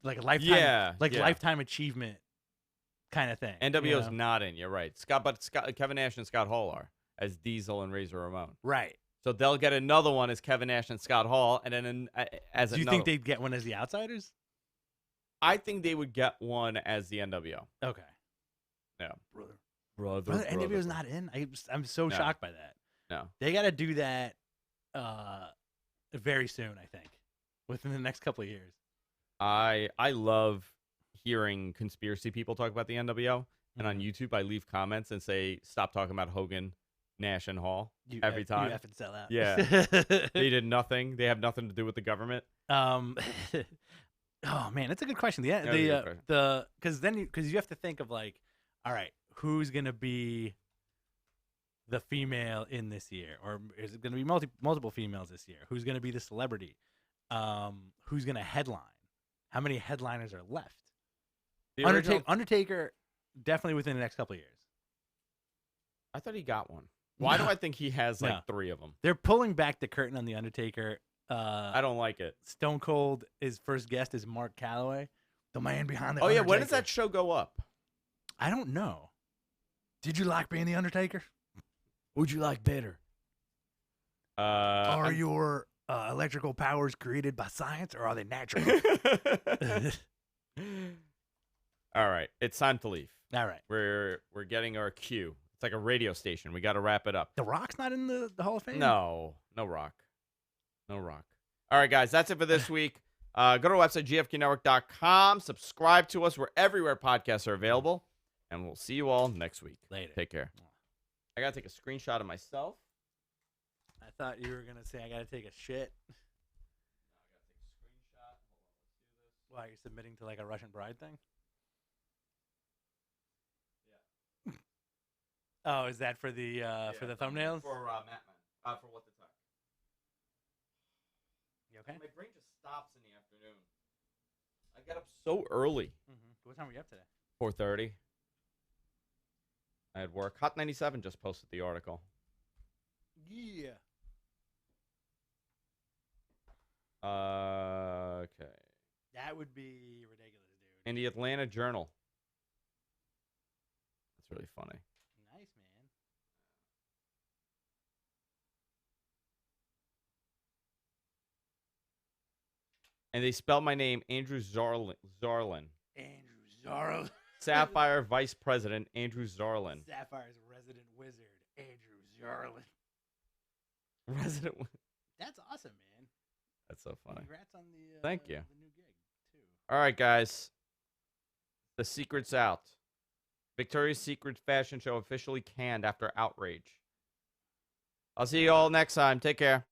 like a lifetime, lifetime achievement kind of thing. NWO's not in. You're right, Kevin Nash and Scott Hall are as Diesel and Razor Ramon. Right. So they'll get another one as Kevin Nash and Scott Hall, and then as do you think they'd get one as the Outsiders? I think they would get one as the NWO. Okay. Yeah. Brother, NWO's not in. I'm so shocked by that. No. They got to do that very soon, I think, within the next couple of years. I love hearing conspiracy people talk about the NWO, and on YouTube I leave comments and say, stop talking about Hogan, Nash, and Hall every time. You have to sell out. Yeah. They did nothing. They have nothing to do with the government. Oh man, that's a good question. Because you have to think of like, all right, who's gonna be the female in this year, or is it gonna be multiple females this year? Who's gonna be the celebrity? Who's gonna headline? How many headliners are left? Undertaker definitely within the next couple of years. I thought he got one. Why do I think he has like 3 of them? They're pulling back the curtain on the Undertaker. I don't like it. Stone Cold, his first guest is Mark Calloway, the man behind the Undertaker. Undertaker. When does that show go up? I don't know. Did you like being the Undertaker? Would you like better? Are your electrical powers created by science, or are they natural? All right, it's time to leave. All right, we're getting our cue. It's like a radio station. We got to wrap it up. The Rock's not in the Hall of Fame? No Rock. No Rock. All right, guys, that's it for this week. Go to our website, gfknetwork.com. Subscribe to us. We're everywhere podcasts are available. And we'll see you all next week. Later. Take care. I got to take a screenshot of myself. I thought you were going to say I got to take a shit. No, I got to take a screenshot. Hold on, let's do this. Why, you're submitting to like a Russian bride thing? Yeah. Oh, is that for the thumbnails? For Matman. For What the Tuck. You okay? My brain just stops in the afternoon. I got up so early. What time were you up today? 4:30. I had work. Hot 97 just posted the article. Yeah. Okay. That would be ridiculous, dude. In the Atlanta Journal. That's really funny. Nice, man. And they spelled my name Andrew Zarlin. Andrew Zarlin. Sapphire Vice President Andrew Zarlin. Sapphire's resident wizard, Andrew Zarlin. Resident. That's awesome, man. That's so funny. Congrats on the Thank you. the new gig too. All right, guys. The secret's out. Victoria's Secret fashion show officially canned after outrage. I'll see you all next time. Take care.